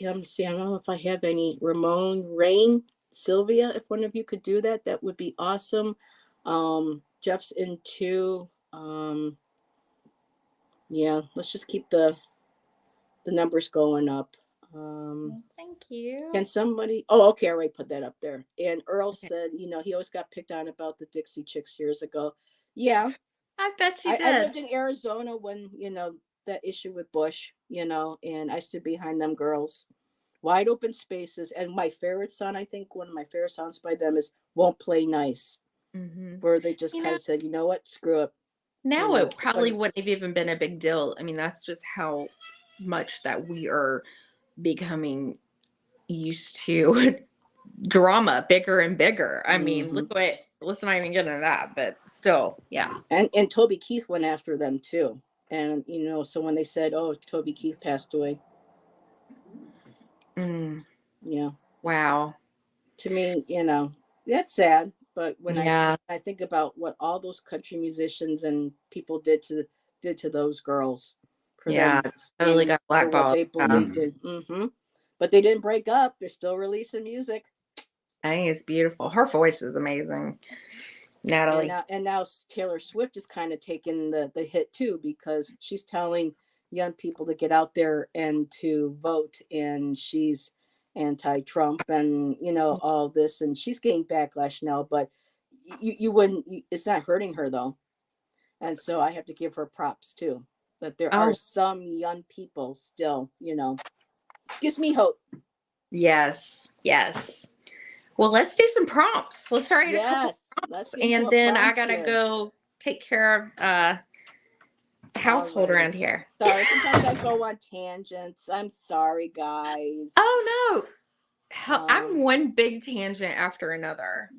let me see. I don't know if I have any. Ramon, Rain, Sylvia, if one of you could do that, that would be awesome. Jeff's in too. Yeah, let's just keep the numbers going up. thank you. Can somebody? Oh, okay, I already put that up there. And Earl said, you know, he always got picked on about the Dixie Chicks years ago. Yeah, I bet you did. I lived in Arizona when, you know, that issue with Bush, you know, and I stood behind them girls. Wide open spaces. And my favorite song, I think one of my favorite songs by them is Won't Play Nice, where they just kind of said, you know what, screw it. Now You know, it probably wouldn't have even been a big deal. I mean, that's just how much that we are becoming used to drama, bigger and bigger. I mean, look what, let's not even get into that, but still, yeah. And Toby Keith went after them too. And, you know, so when they said, oh, Toby Keith passed away. Yeah. Wow. To me, you know, that's sad. But when Yeah. I think about what all those country musicians and people did to those girls, for Yeah, them totally standing got for what blackballed. they believed in. But they didn't break up. They're still releasing music. I think it's beautiful. Her voice is amazing, Natalie. And now Taylor Swift is kind of taking the hit too, because she's telling young people to get out there and to vote, and she's anti-Trump and, you know, all this, and she's getting backlash now, but you wouldn't, it's not hurting her though. And so I have to give her props too, that there are some young people still, you know, gives me hope. Yes. Well, let's do some prompts. Let's try a couple prompts, and then I gotta go take care of household around here. Sorry, sometimes I go on tangents. I'm sorry, guys. Oh no, I'm one big tangent after another.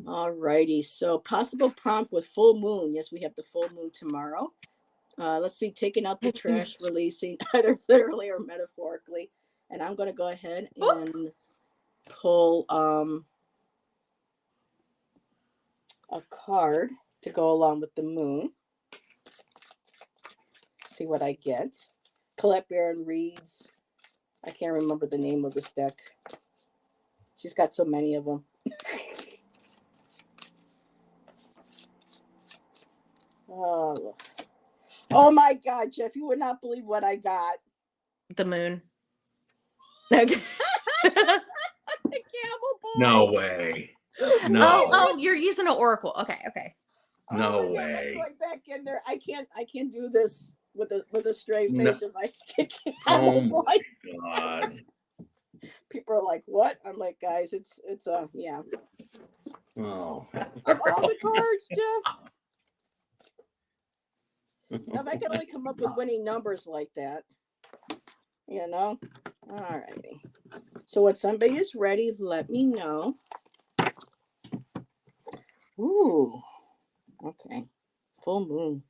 All righty. So possible prompt with full moon. Yes, we have the full moon tomorrow. Let's see, taking out the trash, releasing either literally or metaphorically. And I'm going to go ahead and pull a card to go along with the moon. See what I get. Colette Baron reads. I can't remember the name of this deck. She's got so many of them. Oh, oh my God, Jeff, you would not believe what I got. The moon. Okay. The camel boy. No way. Oh, No. oh, you're using an oracle. Okay, okay. Oh No my God, way. let's go back in there. I can't do this with a straight No. face if I get Oh camel my boy. God. People are like, "What?" I'm like, "Guys, it's yeah." Oh. Of all the cards, Jeff, now if I can only come up with winning numbers like that, you know. All righty. So when somebody is ready, let me know. Ooh. Okay. Full moon.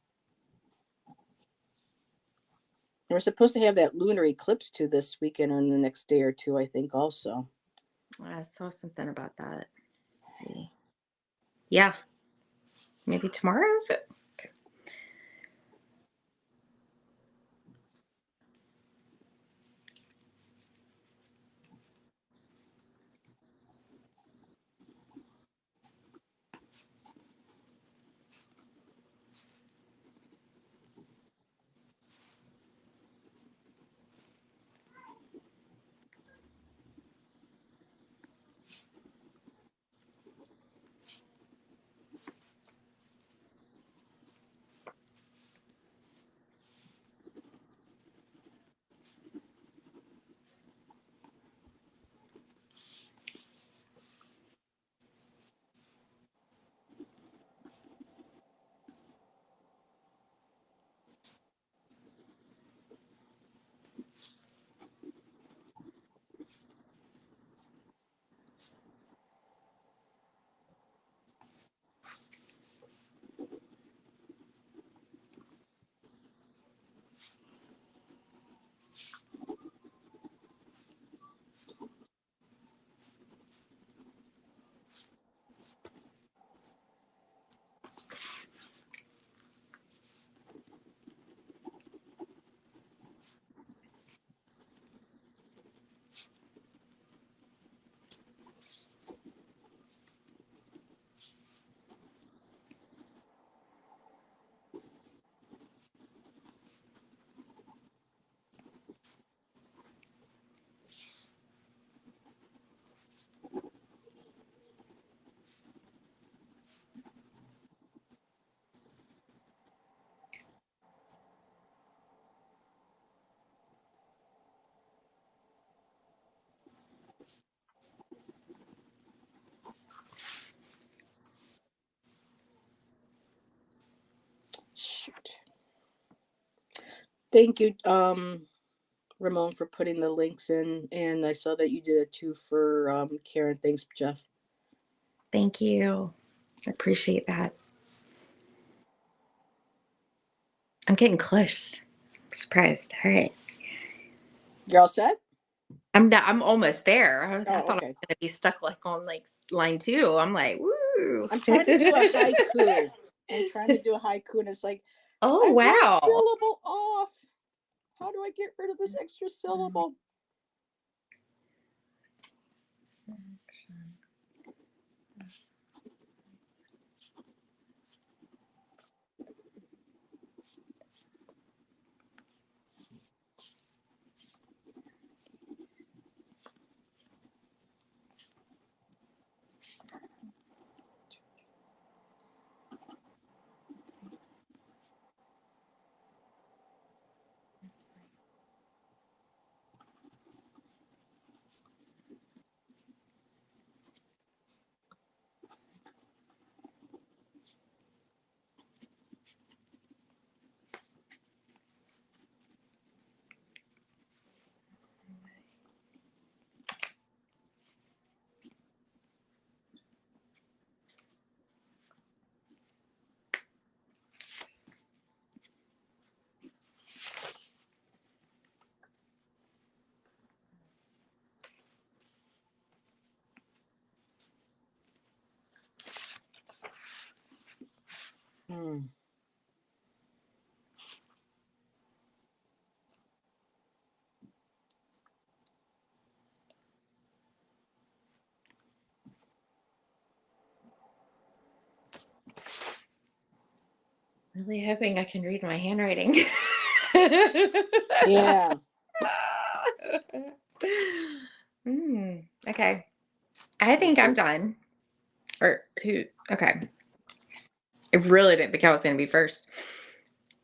And we're supposed to have that lunar eclipse too this weekend or in the next day or two, I think, also. I saw something about that. Let's see. Yeah. Maybe tomorrow, is it? Okay. Shoot. Thank you, Ramon, for putting the links in, and I saw that you did it too for Karen. Thanks, Jeff. Thank you. I appreciate that. I'm getting close. Surprised. All right. You're all set? I'm almost there. I thought I was okay. gonna be stuck like on like line 2. I'm like, woo. I'm trying to do a haiku. And it's like, Oh, I'm one wow. syllable off. How do I get rid of this extra syllable? Hmm. Really hoping I can read my handwriting. Yeah. Okay. I think I'm done. Or who? Okay. I really didn't think I was going to be first.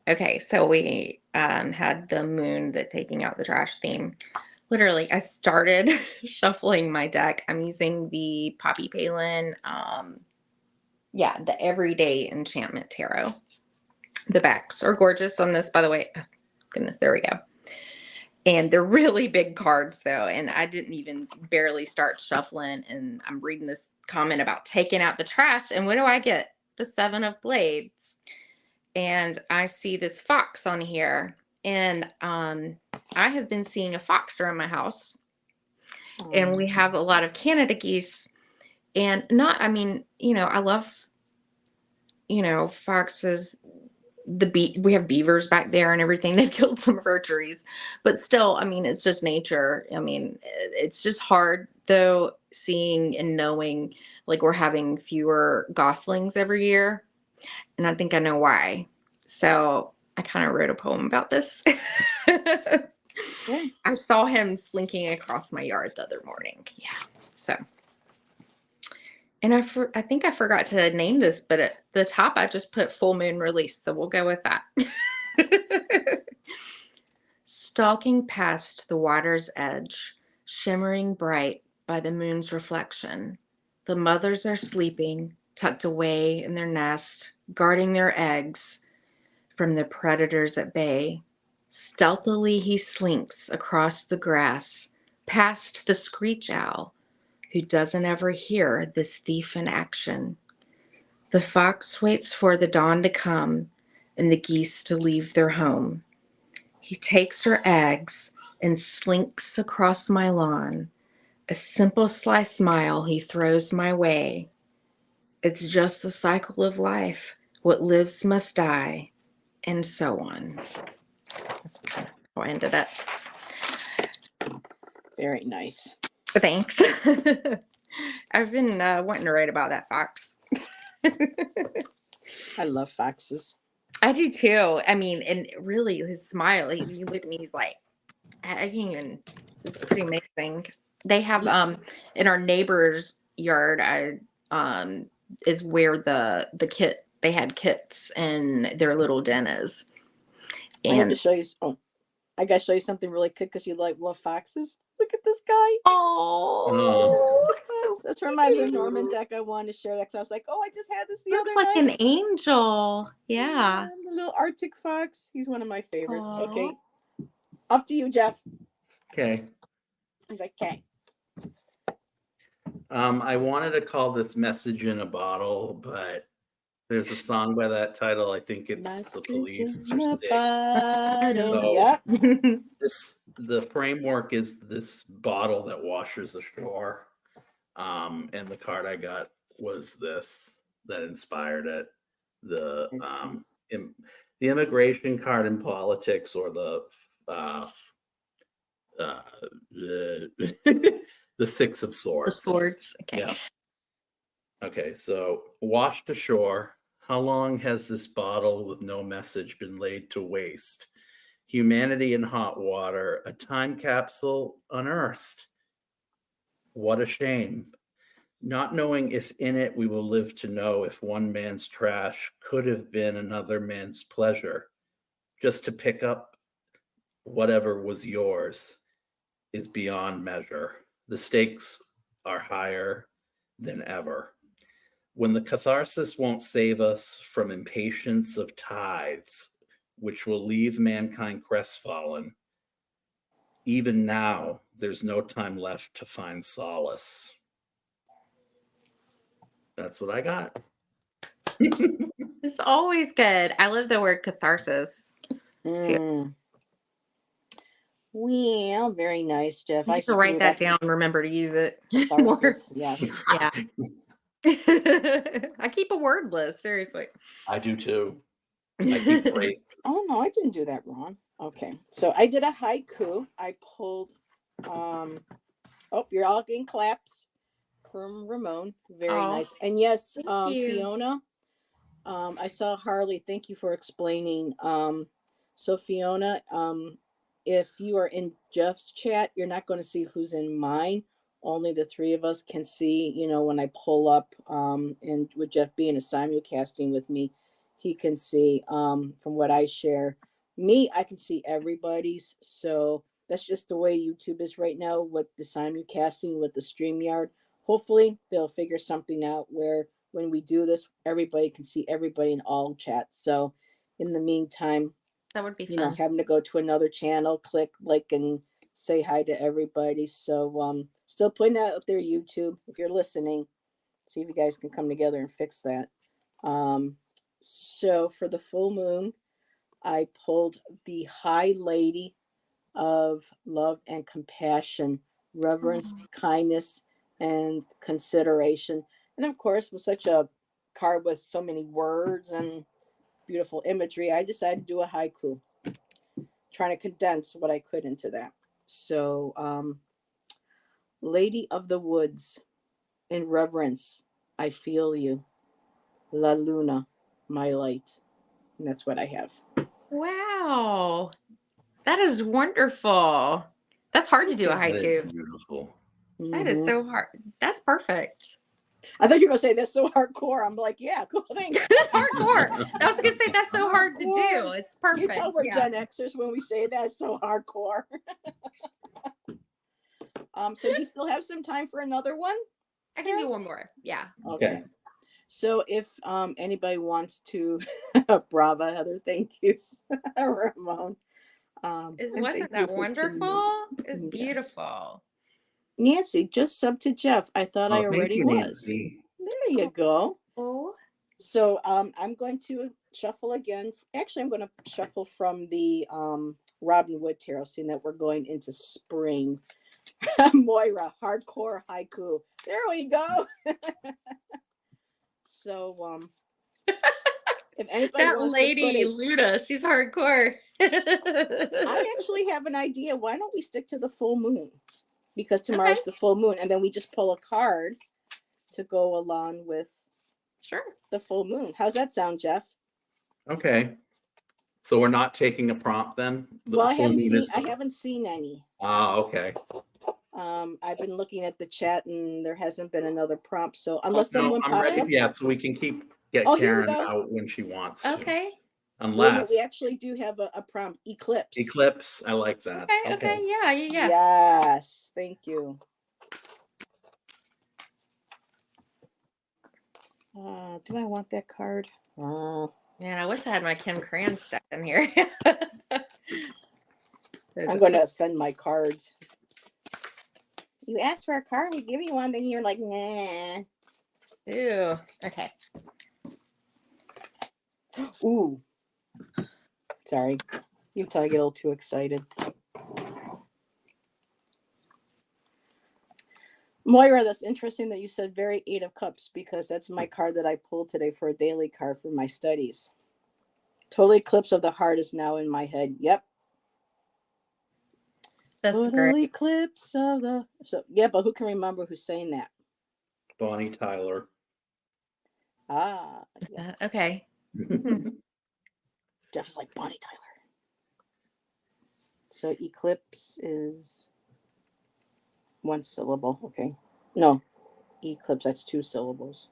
Okay, so we had the moon, the taking out the trash theme. Literally, I started shuffling my deck. I'm using the Poppy Palin, the Everyday Enchantment Tarot. The backs are gorgeous on this, by the way. Oh, goodness, there we go. And they're really big cards, though. And I didn't even barely start shuffling. And I'm reading this comment about taking out the trash. And what do I get? The Seven of Blades. And I see this fox on here. And I have been seeing a fox around my house. And we have a lot of Canada geese. And I love, foxes. We have beavers back there and everything. They've killed some of our trees, but still, it's just nature. It's just hard though, seeing and knowing like we're having fewer goslings every year. And I think I know why. So I kind of wrote a poem about this. Yeah. I saw him slinking across my yard the other morning. Yeah. So, and I think I forgot to name this, but at the top I just put full moon release. So we'll go with that. Stalking past the water's edge, shimmering bright by the moon's reflection, the mothers are sleeping, tucked away in their nest, guarding their eggs from the predators at bay. Stealthily he slinks across the grass, past the screech owl, who doesn't ever hear this thief in action. The fox waits for the dawn to come and the geese to leave their home. He takes her eggs and slinks across my lawn. A simple sly smile he throws my way. It's just the cycle of life. What lives must die, and so on. That's how I ended it. Very nice. Thanks. I've been wanting to write about that fox. I love foxes. I do too. And really his smile, he looked at me, he's like, I can't even, it's pretty amazing. They have in our neighbor's yard, is where they had kits in their little den is. I have to And show you. Oh, I gotta show you something really quick because you love foxes. Look at this guy. oh, That's from my Lenormand deck. I wanted to share that because I was like, oh, I just had this the looks other like night. an angel. Yeah. The little Arctic fox. He's one of my favorites. Aw. Okay. Off to you, Jeff. Okay. He's like, okay. I wanted to call this Message in a Bottle, but there's a song by that title. I think it's The Police. In Or a Sting. bottle. So- Yep. The framework is this bottle that washes ashore. And the card I got was this that inspired it. The immigration card in politics, or the the Six of The Swords. swords. Okay. Yeah. Okay, so washed ashore. How long has this bottle with no message been laid to waste? Humanity in hot water, a time capsule unearthed. What a shame. Not knowing if in it we will live to know if one man's trash could have been another man's pleasure. Just to pick up whatever was yours is beyond measure. The stakes are higher than ever. When the catharsis won't save us from impatience of tides, which will leave mankind crestfallen, even now, there's no time left to find solace. That's what I got. It's always good. I love the word catharsis. Well, very nice, Jeff. I should write that down and remember to use it more. Catharsis, yes. Yeah. I keep a word list, seriously. I do too. I keep phrases. Oh no, I didn't do that wrong. Okay, so I did a haiku. I pulled oh, you're all getting claps from Ramon. Very Aw, nice. And yes, thank you. Fiona, I saw Harley. Thank you for explaining. So Fiona, if you are in Jeff's chat, you're not going to see who's in mine. Only the three of us can see, when I pull up, and with Jeff being a simulcasting with me, he can see, from what I share. Me, I can see everybody's. So that's just the way YouTube is right now with the simulcasting with the StreamYard. Hopefully they'll figure something out where when we do this, everybody can see everybody in all chats. So in the meantime, That would be fun. having to go to another channel, click like and say hi to everybody. So still putting that up there, YouTube. If you're listening, see if you guys can come together and fix that. So for the full moon, I pulled the High Lady of Love and Compassion, Reverence, Kindness, and Consideration. And of course, with such a card with so many words and beautiful imagery, I decided to do a haiku, trying to condense what I could into that. So, Lady of the Woods, in reverence, I feel you. La Luna, my light. And that's what I have. Wow. That is wonderful. That's hard to do a That is haiku. beautiful. That is so hard. That's perfect. I thought you were going to say that's so hardcore. I'm like, yeah, cool. Thanks. That's hardcore. I was going to say that's so hard to do. It's You perfect. tell we're Yeah. Gen Xers when we say that. It's so hardcore. So you still have some time for another one? I can do one more. Yeah. Okay. So if anybody wants to, brava Heather, thank you, Ramon. And Wasn't thank that you for wonderful? It's Yeah. beautiful. Nancy, just sub to Jeff. I thought I Thank already you, was. Nancy. There you go. Oh. So I'm going to shuffle again. Actually, I'm going to shuffle from the Robin Wood Tarot, seeing that we're going into spring. Moira, hardcore haiku. There we go. So if anybody That wants lady to put Luda, she's hardcore. I actually have an idea. Why don't we stick to the full moon? Because tomorrow's the full moon, and then we just pull a card to go along with Sure. the full moon. How's that sound, Jeff? Okay. So we're not taking a prompt then? The Well, I full moon is- haven't seen any. Ah, okay. I've been looking at the chat, and there hasn't been another prompt. So unless No, someone I'm pops ready. up, Yeah, so we can get Oh, here we Karen go. out when she wants to. Okay. Unless we actually do have a prompt: eclipse. eclipse. I like that. Okay. Yeah. Yes, thank you. Do I want that card? Man, I wish I had my Kim Cran stuff in here. I'm going to offend my cards. You asked for a card, we give you one, then you're like, nah. Ew. Okay. Ooh. Sorry. You can tell I get a little too excited. Moira, that's interesting that you said very Eight of Cups, because that's my card that I pulled today for a daily card for my studies. Total eclipse of the heart is now in my head. Yep. That's Total great. eclipse of the. So yeah, but who can remember who's saying that? Bonnie Tyler. Yes. Okay. Jeff is like Bonnie Tyler. So eclipse is one syllable. Okay. No, eclipse, that's two syllables.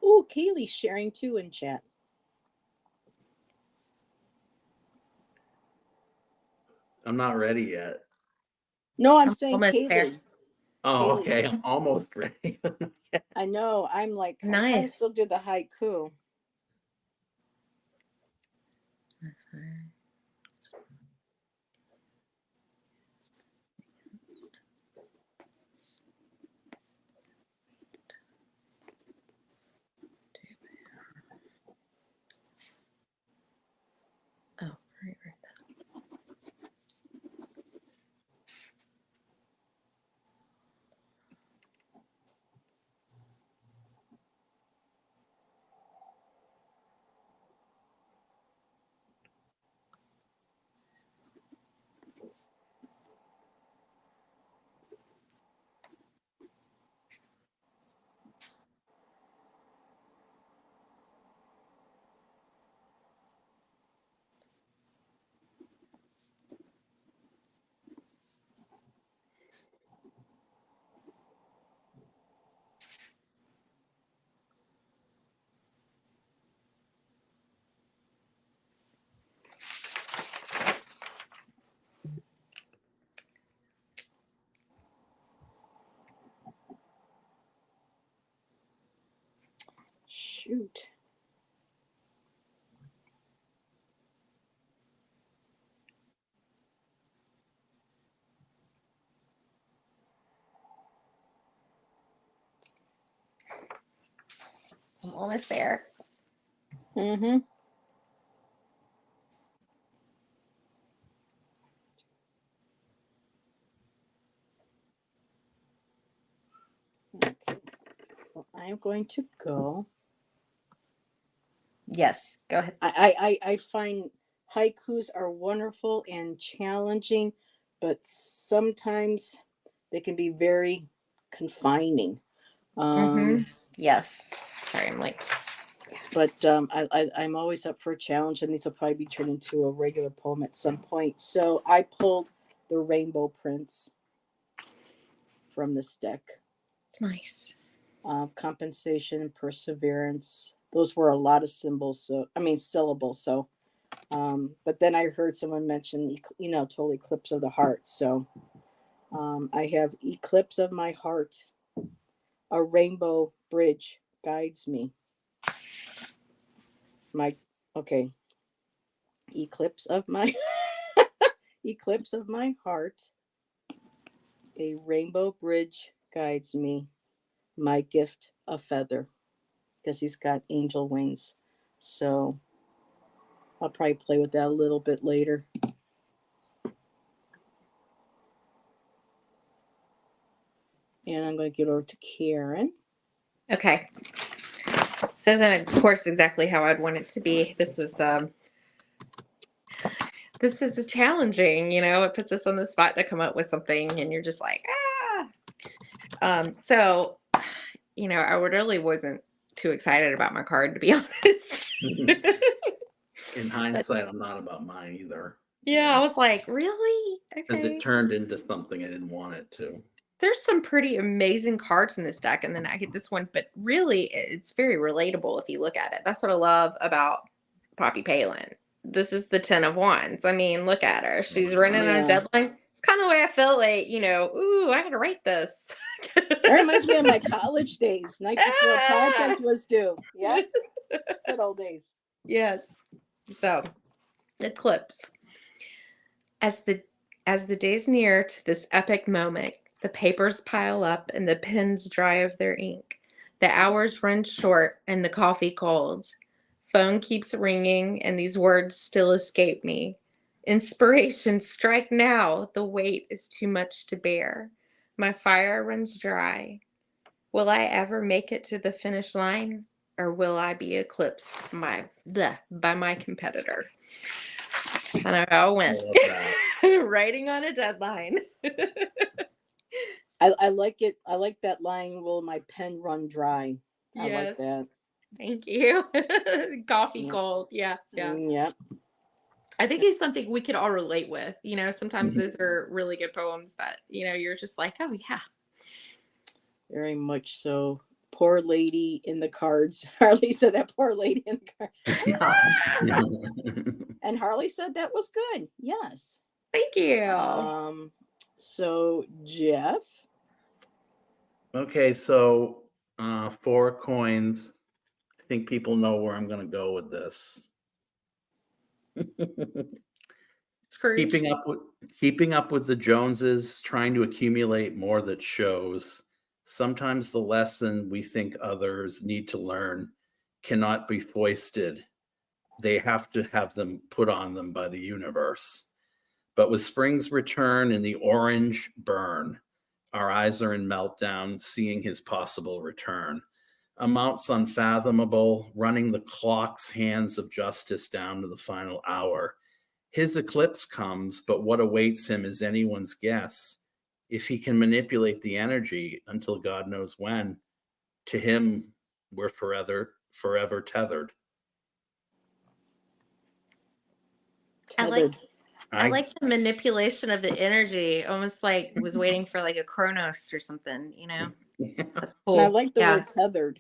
Oh, Kaylee's sharing too in chat. I'm not ready yet. No, I'm I'm saying almost there. Kaylee. Oh, Kaylee. okay. I'm almost ready. I know. I'm like, I'm trying to Nice. still do the haiku. Oh, right. Shoot. I'm almost there. Mm-hmm. Okay. Well, I'm going to go. Yes, go ahead. I find haikus are wonderful and challenging, but sometimes they can be very confining. Yes. Sorry, I'm like, yes. But I'm always up for a challenge, and these will probably be turned into a regular poem at some point. So I pulled the Rainbow Prince from this deck. It's nice. Compensation and perseverance. Those were a lot of syllables. So, but then I heard someone mention, total eclipse of the heart. So, I have eclipse of my heart. A rainbow bridge guides me. Eclipse of my eclipse of my heart. A rainbow bridge guides me. My gift a feather, because he's got angel wings. So I'll probably play with that a little bit later. And I'm going to get over to Karen. Okay. This isn't, of course, exactly how I'd want it to be. This is challenging, it puts us on the spot to come up with something and you're just like, so, I really wasn't too excited about my card, to be honest. In hindsight, I'm not about mine either. Yeah, I was like, really? Because Okay. it turned into something I didn't want it to. There's some pretty amazing cards in this deck, and then I get this one, but really, it's very relatable if you look at it. That's what I love about Poppy Palin. This is the 10 of Wands. I mean, look at her. She's running on a deadline. It's kind of the way I feel like, ooh, I got to write this. That reminds me of my college days. Night before a project was due. Yeah. Good old days. Yes. So, eclipse. As the days near to this epic moment, the papers pile up and the pens dry of their ink. The hours run short and the coffee cold. Phone keeps ringing and these words still escape me. Inspiration, strike now. The weight is too much to bear. My fire runs dry. Will I ever make it to the finish line, or will I be eclipsed by my competitor? Kind of how it went. Writing on a deadline. I like it. I like that line. Will my pen run dry? I like that. Thank you. Coffee cold. Yeah. Yep. I think it's something we could all relate with. Sometimes Mhm. those are really good poems that, you're just like, oh yeah. Very much so. Poor lady in the cards. Harley said that poor lady in the card. And Harley said that was good. Yes. Thank you. So Jeff. Okay, so 4 coins. I think people know where I'm going to go with this. Scrooge. Keeping up with the Joneses, trying to accumulate more that shows. Sometimes the lesson we think others need to learn cannot be foisted. They have to have them put on them by the universe. But with spring's return and the orange burn, our eyes are in meltdown, seeing his possible return. Amounts unfathomable, running the clock's hands of justice down to the final hour. His eclipse comes, but what awaits him is anyone's guess. If he can manipulate the energy until God knows when, to him we're forever tethered. I like the manipulation of the energy, almost like was waiting for like a Chronos or something, That's cool. I like the word tethered.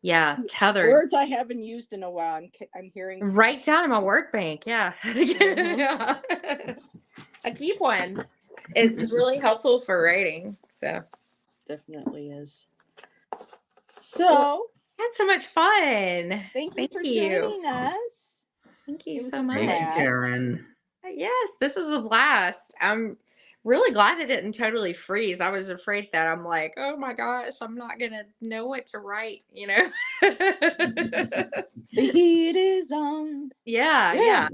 Yeah, tethered. Words I haven't used in a while. I'm hearing. Write down in my word bank. Yeah. Yeah. I keep one. It's really helpful for writing. So definitely is. So had so much fun. Thank you for joining us. Thank you so much. Thank you, Karen. Yes, this was a blast. I'm really glad I didn't totally freeze. I was afraid that I'm like, oh my gosh, I'm not gonna know what to write, The heat is on. Yeah.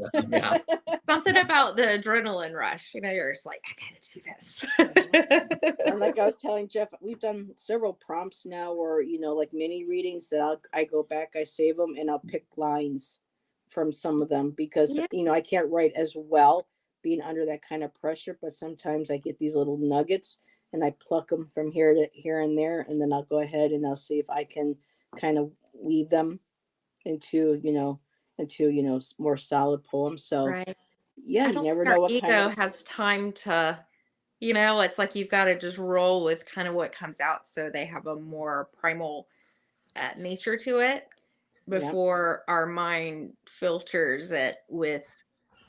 Something about the adrenaline rush. You're just like, I gotta do this. And like I was telling Jeff, we've done several prompts now where, like mini readings that I go back, I save them, and I'll pick lines from some of them because, I can't write as well being under that kind of pressure, but sometimes I get these little nuggets and I pluck them from here to here and there, and then I'll go ahead and I'll see if I can kind of weave them into more solid poems. So right. yeah, you never know what ego kind of has time to, it's like you've got to just roll with kind of what comes out, so they have a more primal nature to it before our mind filters it with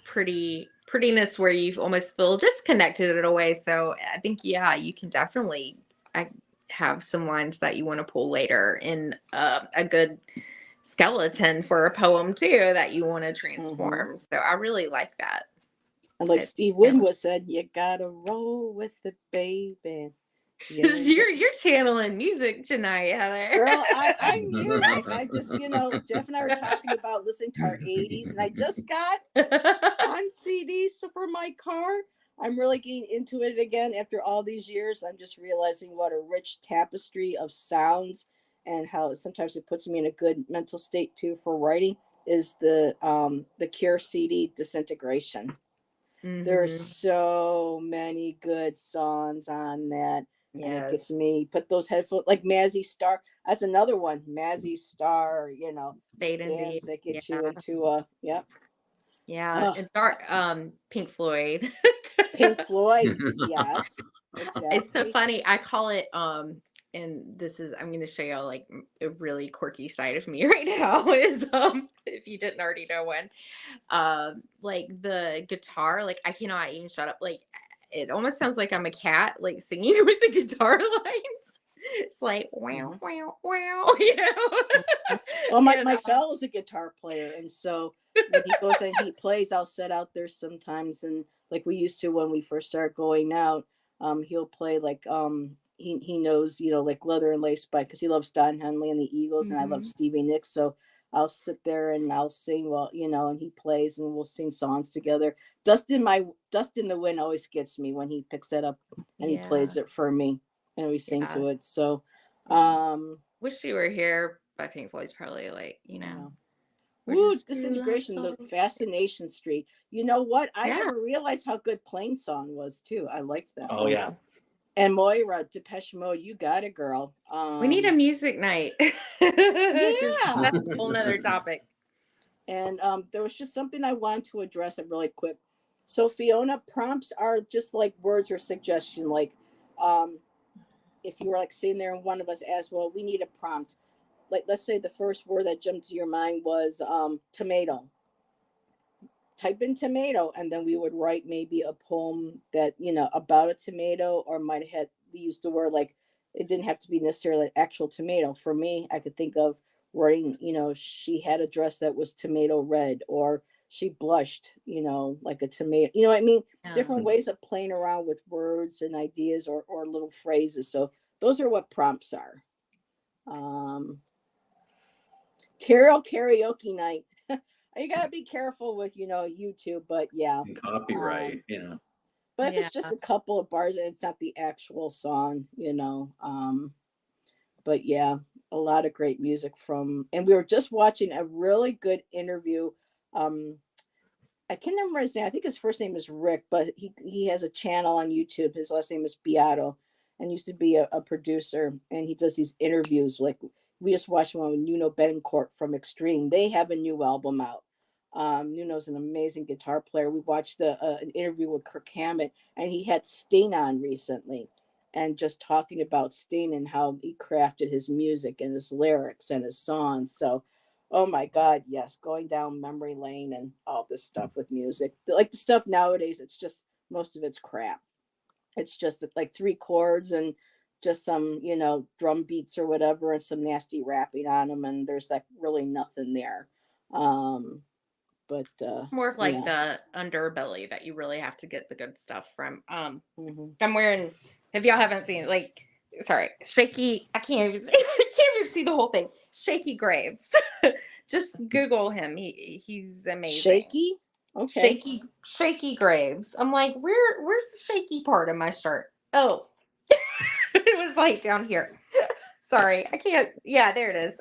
prettiness where you almost feel disconnected in a way. So I think you can definitely have some lines that you want to pull later in a good skeleton for a poem too that you want to transform. So I really like that. And like Steve Winwood said, you gotta roll with it, baby. Yeah. You're channeling music tonight, Heather. Girl, I'm music. I just, Jeff and I were talking about listening to our 80s, and I just got on CDs for my car. I'm really getting into it again after all these years. I'm just realizing what a rich tapestry of sounds, and how sometimes it puts me in a good mental state too for writing, is the Cure CD Disintegration. Mm-hmm. There's so many good songs on that. And it gets me, put those headphones, like Mazzy Star. That's another one. Mazzy Star, bands that get you into and dark Pink Floyd. Pink Floyd, yes. Exactly. It's so funny. I call it and this is, I'm going to show you like a really quirky side of me right now is if you didn't already know one, like the guitar, like I cannot even shut up. Like it almost sounds like I'm a cat, like singing with the guitar lines. It's like wow, wow, wow, Well, my fellow's a guitar player, and so when he goes and he plays, I'll sit out there sometimes, and like we used to when we first started going out, he'll play like he knows like Leather and Lace Spike because he loves Don Henley and the Eagles, and I love Stevie Nicks, so I'll sit there and I'll sing and he plays and we'll sing songs together. Dust in the Wind always gets me when he picks it up and he plays it for me and we sing to it. So Wish You Were Here by Pink Floyd's probably like, Ooh, Disintegration, the Fascination Street. You know what? I never realized how good Plainsong was too. I liked that. Oh yeah. And Moira, Depeche Mode, you got it, girl. We need a music night. Yeah. That's a whole nother topic. And there was just something I wanted to address it really quick. So Fiona, prompts are just like words or suggestion. Like um, if you were like sitting there and one of us asked, well, we need a prompt. Like let's say the first word that jumped to your mind was tomato. Type in tomato, and then we would write maybe a poem that about a tomato, or might have had used the word like it didn't have to be necessarily actual tomato. For me, I could think of writing, she had a dress that was tomato red, or she blushed, like a tomato. You know what I mean? Yeah. Different ways of playing around with words and ideas, or little phrases. So those are what prompts are. Um, Tarot karaoke night. You gotta be careful with YouTube, but yeah. And copyright, But if Yeah. it's just a couple of bars and it's not the actual song, but yeah, a lot of great music from, and we were just watching a really good interview. um I can't remember his name. I think his first name is Rick, but he has a channel on YouTube. His last name is Beato, and used to be a producer. And he does these interviews. Like we just watched one with Nuno Betancourt from Extreme. They have a new album out. Nuno's an amazing guitar player. We watched an interview with Kirk Hammett, and he had Sting on recently, and just talking about Sting and how he crafted his music and his lyrics and his songs. So oh my God, yes, going down memory lane and all this stuff with music. Like the stuff nowadays, it's just most of it's crap. It's just like three chords and just some, drum beats or whatever, and some nasty rapping on them, and there's like really nothing there. Um, but More of like yeah. the underbelly that you really have to get the good stuff from. Mhm. I'm wearing, if y'all haven't seen it, like, sorry, Shaky, I can't even, I can't even see the whole thing. Shaky Graves. Just Google him. He's amazing. Shaky. Okay. Shaky Graves. I'm like, where's the shaky part of my shirt? Oh, it was like down here. Sorry, I can't. Yeah, there it is.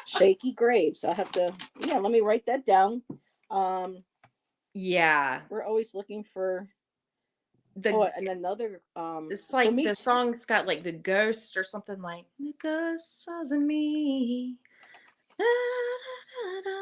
Shaky Graves. I'll have to. Yeah, let me write that down. Yeah. We're always looking for. And another. It's For like me the song's got like the ghost or something like the ghost wasn't me.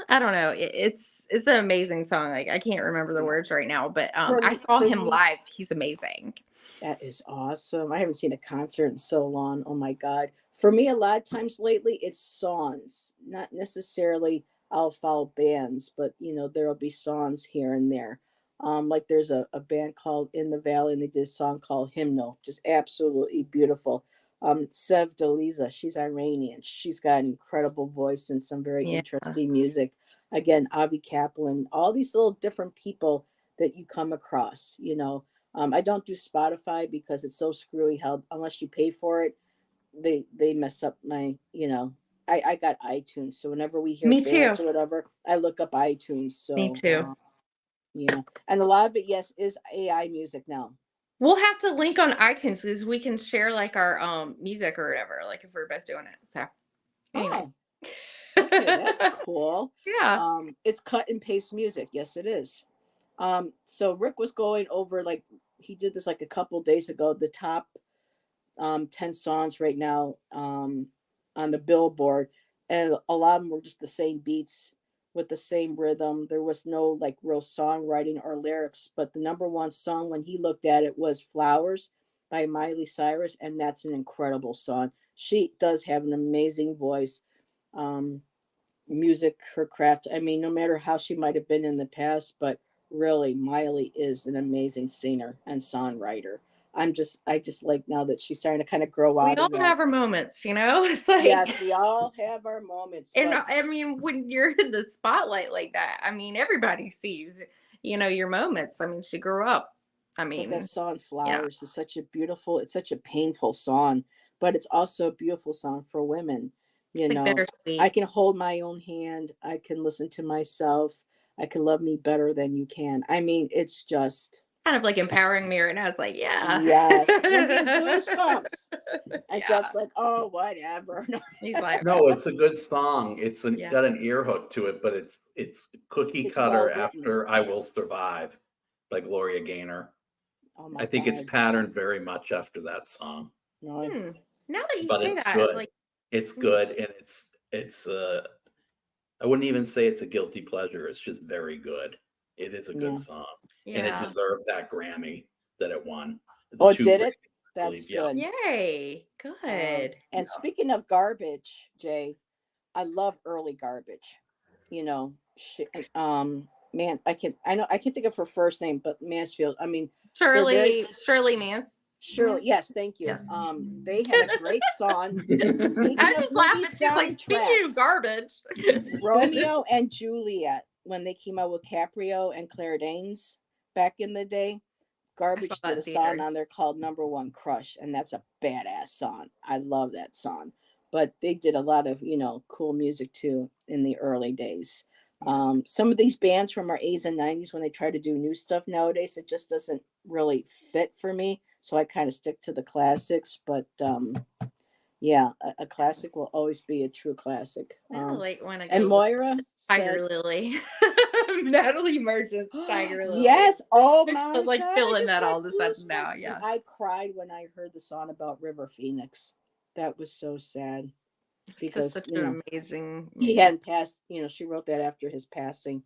I don't know. It's an amazing song. Like I can't remember the words right now, but I saw for him me, live. He's amazing. that is awesome. I haven't seen a concert in so long. Oh my God. For me, a lot of times lately, it's songs, not necessarily I'll follow bands, but there'll be songs here and there. Like there's a band called In the Valley, and they did a song called Hymnal, just absolutely beautiful. Sev Deliza, she's Iranian. She's got an incredible voice and some very Yeah. interesting music. Again, Avi Kaplan, all these little different people that you come across. I don't do Spotify because it's so screwy how unless you pay for it, they mess up my, I got iTunes. So whenever we hear Me too. bands or whatever, I look up iTunes. Me So too. yeah. And a lot of it, yes, is AI music now. We'll have to link on iTunes because we can share like our music or whatever, like if we're both doing it. So anyway. Oh, okay, that's cool. Yeah. It's cut and paste music. Yes, it is. So Rick was going over, like he did this like a couple days ago, the top 10 songs right now on the Billboard, and a lot of them were just the same beats with the same rhythm. There was no like real songwriting or lyrics, but the number one song when he looked at it was Flowers by Miley Cyrus, and that's an incredible song. She does have an amazing voice. Um, Music, her craft. I mean, no matter how she might have been in the past, but really, Miley is an amazing singer and songwriter. I just like now that she's starting to kind of grow We out all of that. have our moments, you know? It's like, Yes, we all have our moments, and but I mean, when you're in the spotlight like that, I mean, everybody sees, your moments. I mean, she grew up. I that mean, song yeah, Flowers is such a beautiful, it's such a painful song, but it's also a beautiful song for women. You like know, I bittersweet, can hold my own hand, I can listen to myself, I can love me better than you can. I mean, it's just kind of like empowering me right now. It's like, yeah. yes. And I'm getting goosebumps. And Yeah. Jeff's like, oh, whatever. He's like, No, it's a good song. yeah. Got an ear hook to it, but it's cookie It's well cutter written. after I Will Survive by Gloria Gaynor. Oh I my think it's God. patterned very much after that song, No, Hmm. I, Now that you but say it's that, good. like, It's yeah. good, and it's I wouldn't even say it's a guilty pleasure. It's just very good. It is a good Yeah. song, and it Yeah. deserved that Grammy that it won. The Oh, two did it? Grammys, I That's believe. Yeah. good. Yay. Good. And speaking of garbage, Jay, I love early garbage. You know, man, I can't think of her first name, but Mansfield. I mean, they're very Shirley Mance. Shirley. Yes, thank you. Yes. They had a great song. Speaking I'm of just movie laughing. She's like, speaking soundtracks, of garbage. Romeo and Juliet, when they came out with Caprio and Claire Danes back in the day, Garbage that did a in song theater. on there called Number One Crush, and that's a badass song. I love that song. But they did a lot of, cool music too in the early days. Some of these bands from our 80s and 90s, when they try to do new stuff nowadays, it just doesn't really fit for me. So I kind of stick to the classics. But yeah, a classic will always be a true classic. I like when I And go Moira Tiger said, Lily. Natalie Merchant's Tiger Lily. yes. Oh my I'm like God, I feeling just that got all of a sudden now. goosebumps. And Yeah. I cried when I heard the song about River Phoenix. That was so sad because Such an amazing. he hadn't passed. She wrote that after his passing.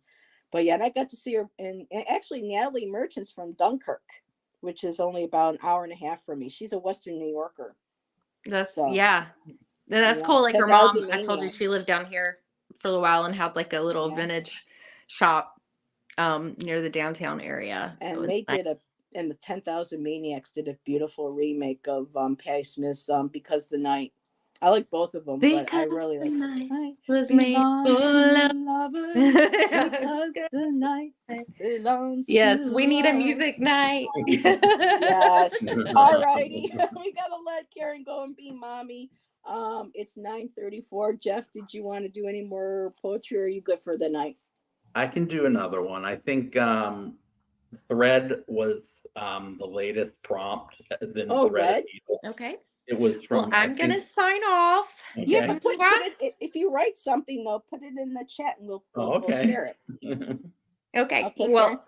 But yeah, and I got to see her, and actually Natalie Merchant's from Dunkirk, which is only about an hour and a half from me. She's a Western New Yorker. That's So, yeah. And that's yeah, cool. Like her 10,000 mom, I told you she Maniacs. lived down here for a while and had like a little Yeah. vintage shop near the downtown area. It And was they nice. and the 10,000 Maniacs did a beautiful remake of Patti Smith's Because the Night. I like both of them, but I really the like night was made belongs for to love. lovers because the night belongs Yes, to we need a music us. night. Yes. All righty. We gotta let Karen go and be mommy. It's 9:34. Jeff, did you want to do any more poetry, or are you good for the night? I can do another one. I think Thread was the latest prompt, as in Oh, Thread of Red? Needle. Okay. It was Well, from. I'm gonna sign off. Yeah, Okay. but put it, if you write something though, put it in the chat and we'll Okay. share it. Okay. Okay, Well, Karen.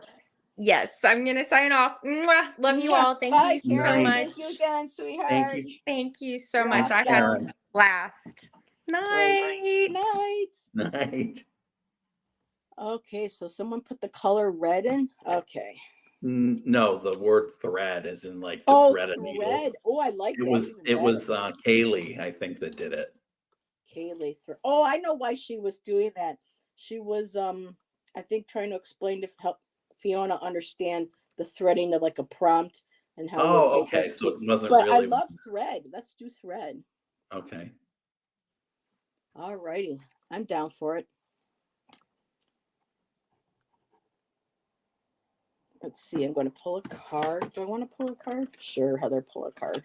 yes, I'm gonna sign off. Mwah. Love you all. Thank Bye, you so Karen. much. Thank you again, sweetheart. Thank you. Thank you so You're much. I awesome. had a Karen. blast. Great. Night. Night. Night. Okay, so someone put the color red in. Okay. No, the word thread is in like the thread of needle. Thread. Oh, I like It that. was Kaylee, I think, that did it. Kaylee. Oh, I know why she was doing that. She was I think trying to explain to help Fiona understand the threading of like a prompt and how it would take Okay. us So to, it wasn't but I really. love thread. Let's do thread. Okay. All righty. I'm down for it. Let's see. I'm going to pull a card. Do I want to pull a card? Sure, Heather, pull a card.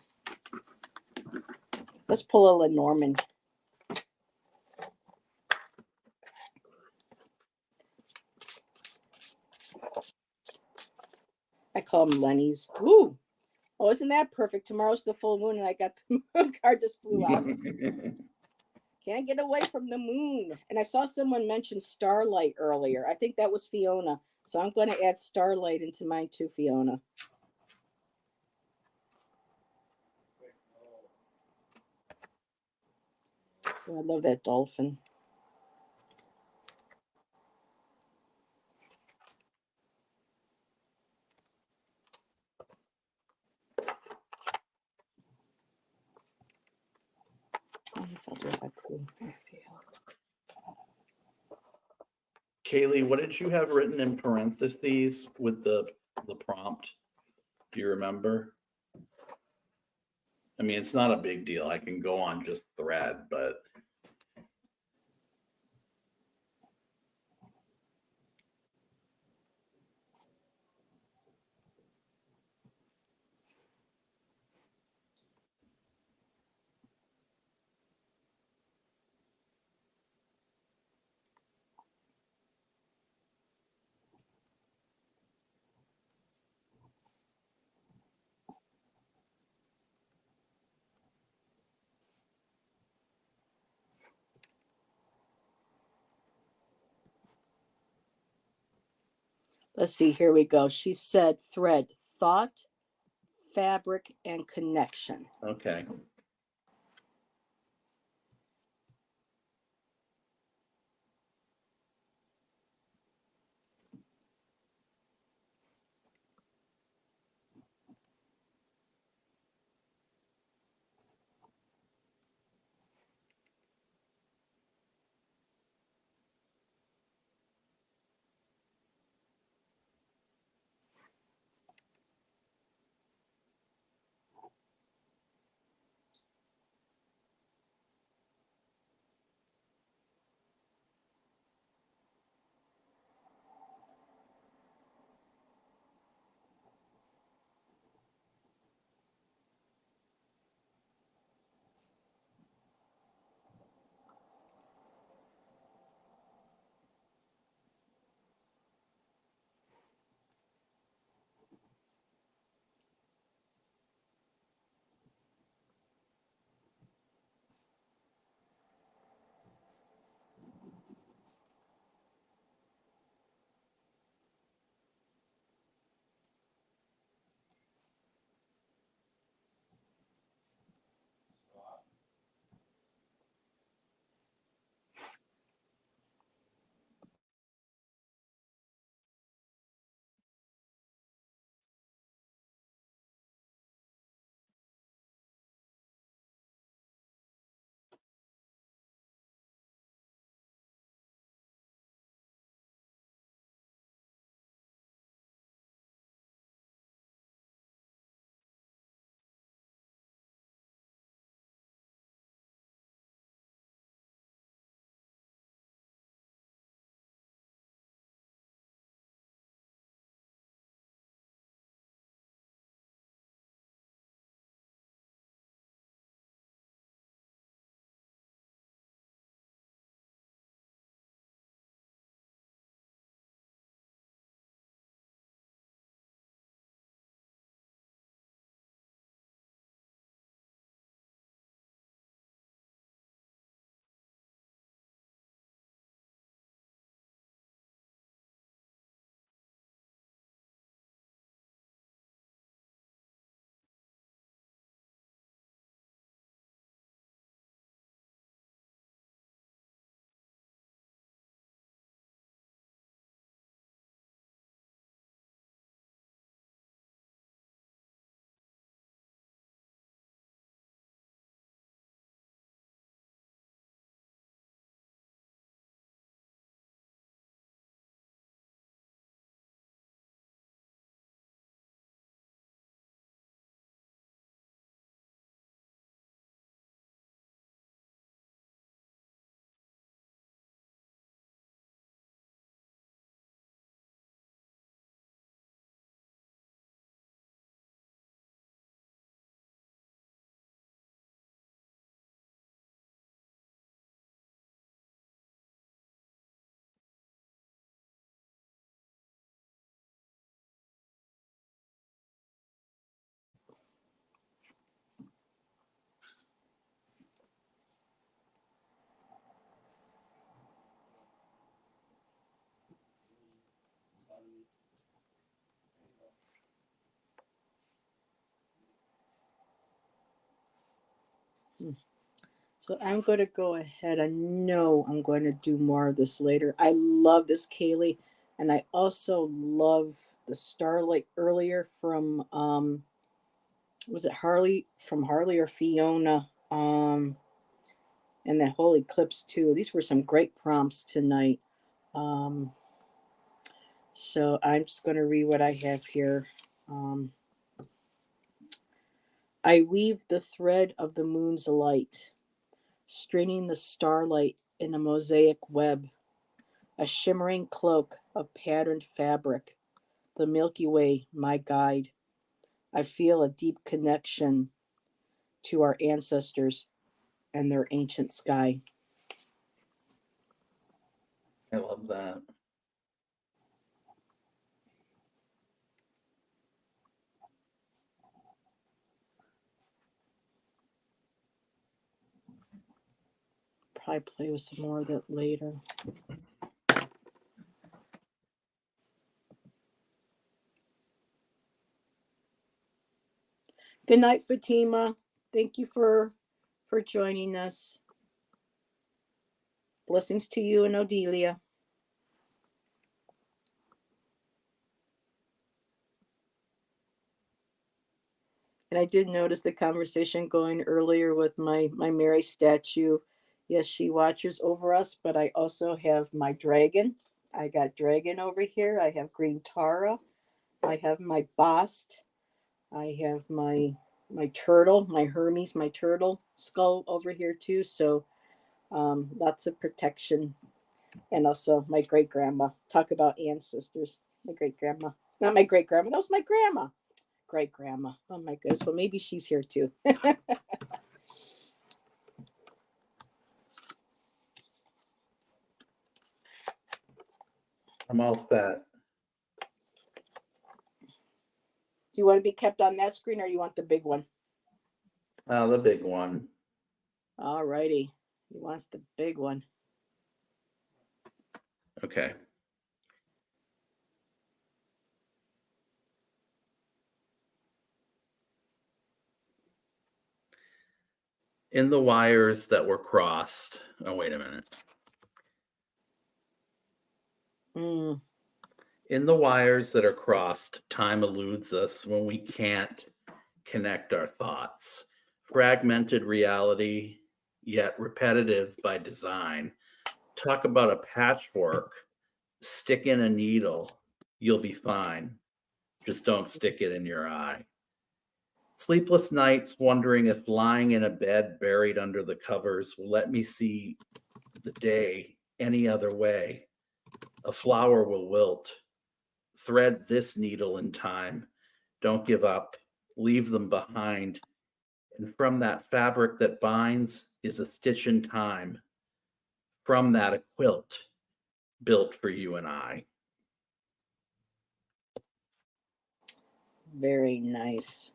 Let's pull a Lenormand. I call them Lenny's. Ooh. Oh, isn't that perfect? Tomorrow's the full moon and I got the moon card just flew out. Can't get away from the moon. And I saw someone mention starlight earlier. I think that was Fiona. So I'm going to add starlight into mine too, Fiona. Oh, I love that dolphin. Kaylee, what did you have written in parentheses with the prompt? Do you remember? I mean, it's not a big deal. I can go on just thread, but Let's see, here we go. She said thread, thought, fabric, and connection. okay. So I'm going to go ahead. I know I'm going to do more of this later. I love this, Kaylee. And I also love the Starlight earlier from, was it Harley, from Harley or Fiona? And the whole eclipse too. These were some great prompts tonight. Um, so I'm just going to read what I have here. Um, I weave the thread of the moon's light, stringing the starlight in a mosaic web, a shimmering cloak of patterned fabric, the Milky Way, my guide. I feel a deep connection to our ancestors and their ancient sky. I love that. Probably play with some more of it later. Good night, Fatima. Thank you for joining us. Blessings to you and Odelia. And I did notice the conversation going earlier with my Mary statue. Yes, she watches over us, but I also have my dragon. I got dragon over here. I have green Tara. I have my Bast. I have my turtle, my Hermes, my turtle skull over here too. So lots of protection. And also my great grandma. Talk about ancestors. My great grandma. Not my great grandma. That was my grandma. Great grandma. Oh my goodness. Well, maybe she's here too. I'm all set. Do you want to be kept on that screen or you want the big one? The big one. All righty. He wants the big one. Okay. In the wires that were crossed. Oh, wait a minute. Mm. In the wires that are crossed, time eludes us when we can't connect our thoughts. Fragmented reality, yet repetitive by design. Talk about a patchwork. Stick in a needle. You'll be fine. Just don't stick it in your eye. Sleepless nights wondering if lying in a bed buried under the covers will let me see the day any other way. A flower will wilt. Thread this needle in time. Don't give up. Leave them behind. And from that fabric that binds is a stitch in time. From that, a quilt built for you and I. Very nice.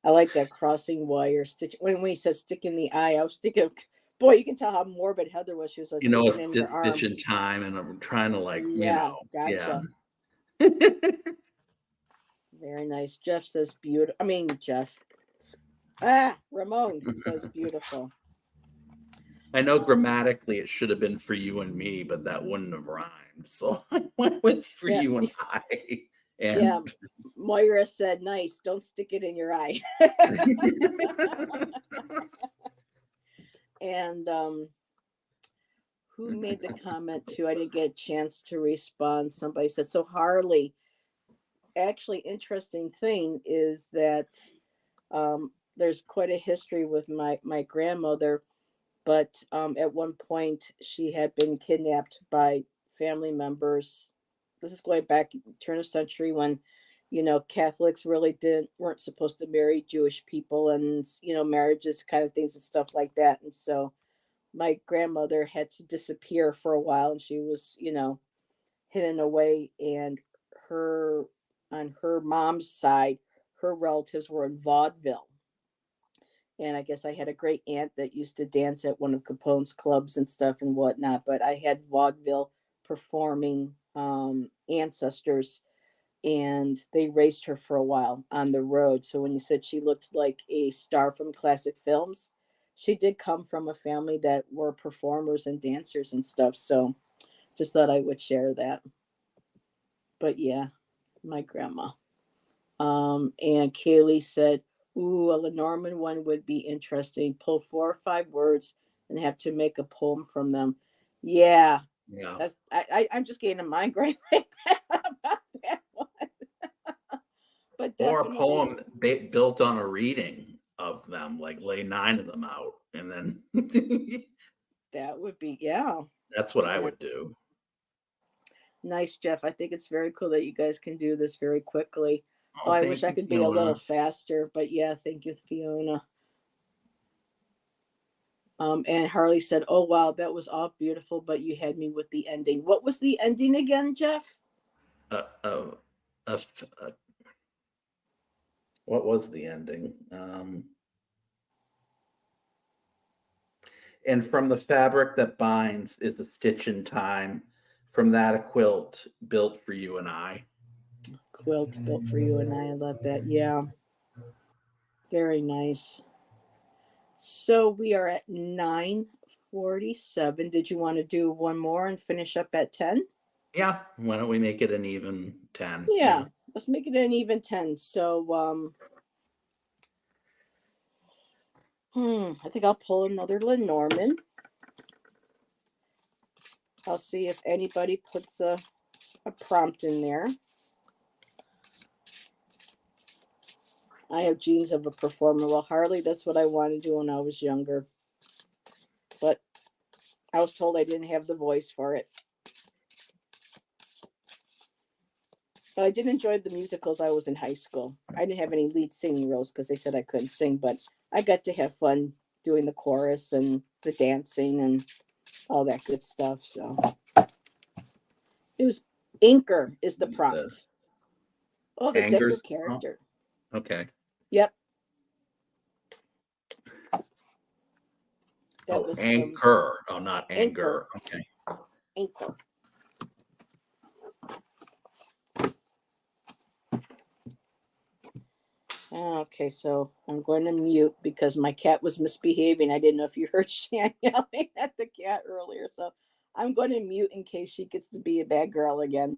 I like that crossing wire stitch. When we said stick in the eye, I was thinking, boy, you can tell how morbid Heather was. She was like, You know, a in your arm. stitch in time, and I'm trying to Gotcha. Yeah. Very nice. Jeff says beautiful. I mean, Jeff. Ramon says beautiful. I know grammatically it should have been for you and me, but that wouldn't have rhymed. So I went with for you and I. And yeah, Moira said, nice. Don't stick it in your eye. And who made the comment too? I didn't get a chance to respond. Somebody said, so Harley, actually interesting thing is that there's quite a history with my grandmother, but at one point she had been kidnapped by family members. This is going back turn of century when Catholics really weren't supposed to marry Jewish people, and marriages kind of things and stuff like that. And so my grandmother had to disappear for a while, and she was hidden away. And on her mom's side, her relatives were in vaudeville. And I guess I had a great aunt that used to dance at one of Capone's clubs and stuff and whatnot. But I had vaudeville performing ancestors and they raised her for a while on the road. So when you said she looked like a star from classic films, she did come from a family that were performers and dancers and stuff. So just thought I would share that. But yeah, my grandma. And Kaylee said, "Ooh, a Lenormand one would be interesting. Pull 4 or 5 words and have to make a poem from them." Yeah, Yeah. I'm just getting a migraine about that one. But Or a definitely poem built on a reading of them, like lay 9 of them out, and then that would be, yeah. that's what I Yeah. would do. Nice, Jeff. I think it's very cool that you guys can do this very quickly. Oh, Oh, I wish thank I you, could be a little Fiona. faster, but yeah, thank you, Fiona. And Harley said, "Oh wow, that was all beautiful, but you had me with the ending." What was the ending again, Jeff? Uh, uh, uh, uh, what was the ending? And from the fabric that binds is the stitch in time. From that a quilt built for you and I. Quilt built for you and I love that. Yeah, very nice. So we are at 9:47. Did you want to do one more and finish up at 10? Yeah, why don't we make it an even 10? Yeah, Yeah. let's make it an even 10. So I think I'll pull another Lenormand. I'll see if anybody puts a prompt in there. I have genes of a performer. Well, Harley, that's what I wanted to do when I was younger. But I was told I didn't have the voice for it. But I did enjoy the musicals. I was in high school. I didn't have any lead singing roles because they said I couldn't sing, but I got to have fun doing the chorus and the dancing and all that good stuff. So it was Inker is the What is prompt. this? Oh, the Decker Angers? Oh, character. okay. Yep, that Oh, was from anchor. Oh, not Inker. anger. Okay. Inker. Okay, so I'm going to mute because my cat was misbehaving. I didn't know if you heard Shan yelling at the cat earlier. So I'm going to mute in case she gets to be a bad girl again.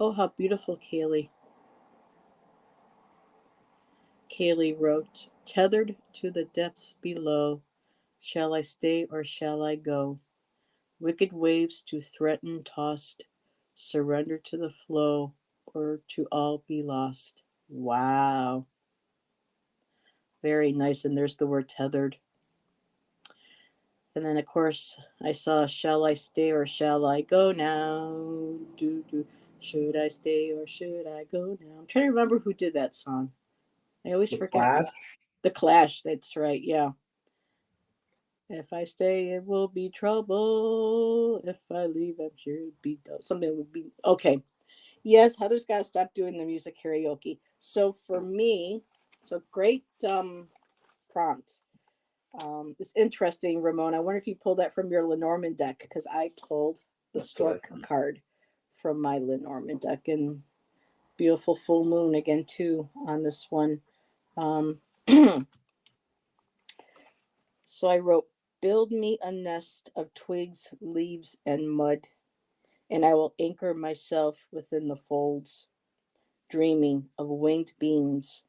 Oh, how beautiful, Kaylee. Kaylee wrote, tethered to the depths below, shall I stay or shall I go? Wicked waves to threaten tossed, surrender to the flow, or to all be lost. Wow. Very nice. And there's the word tethered. And then, of course, I saw Shall I Stay or Shall I Go Now? Should I stay or should I go now? I'm trying to remember who did that song. I always The forget. Clash. The Clash, that's right, yeah. If I stay, it will be trouble. If I leave, I'm sure it'll be something would be okay. Yes, Heather's got to stop doing the music karaoke. So for me, so great prompt. It's interesting, Ramon. I wonder if you pulled that from your Lenormand deck because I pulled the That's what I Stork thought. card from my Lenormand deck, and beautiful full moon again too on this one. So I wrote, build me a nest of twigs, leaves, and mud, and I will anchor myself within the folds, dreaming of winged beings,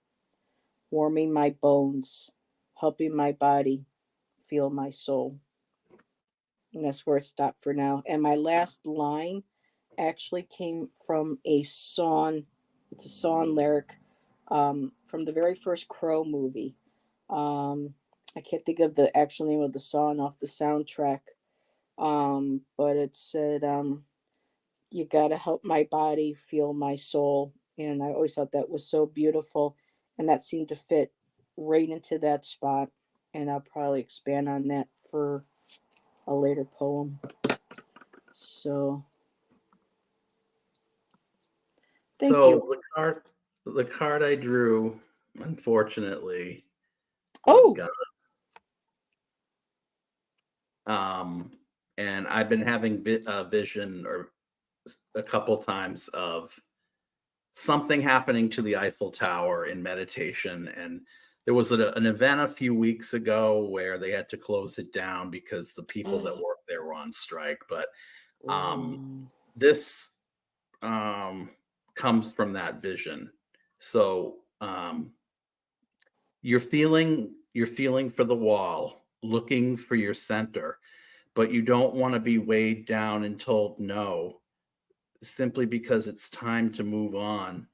warming my bones, helping my body feel my soul. And that's where it stopped for now. And my last line actually came from a song. It's a song lyric from the very first Crow movie. I can't think of the actual name of the song off the soundtrack, but it said, you got to help my body feel my soul. And I always thought that was so beautiful. And that seemed to fit right into that spot. And I'll probably expand on that for a later poem. So thank So you. the card I drew, unfortunately, was Oh, gone. And I've been having vision or a couple times of something happening to the Eiffel Tower in meditation. And there was an event a few weeks ago where they had to close it down because the people that work there were on strike. But this comes from that vision. So you're feeling for the wall, looking for your center, but you don't want to be weighed down and told no, simply because it's time to move on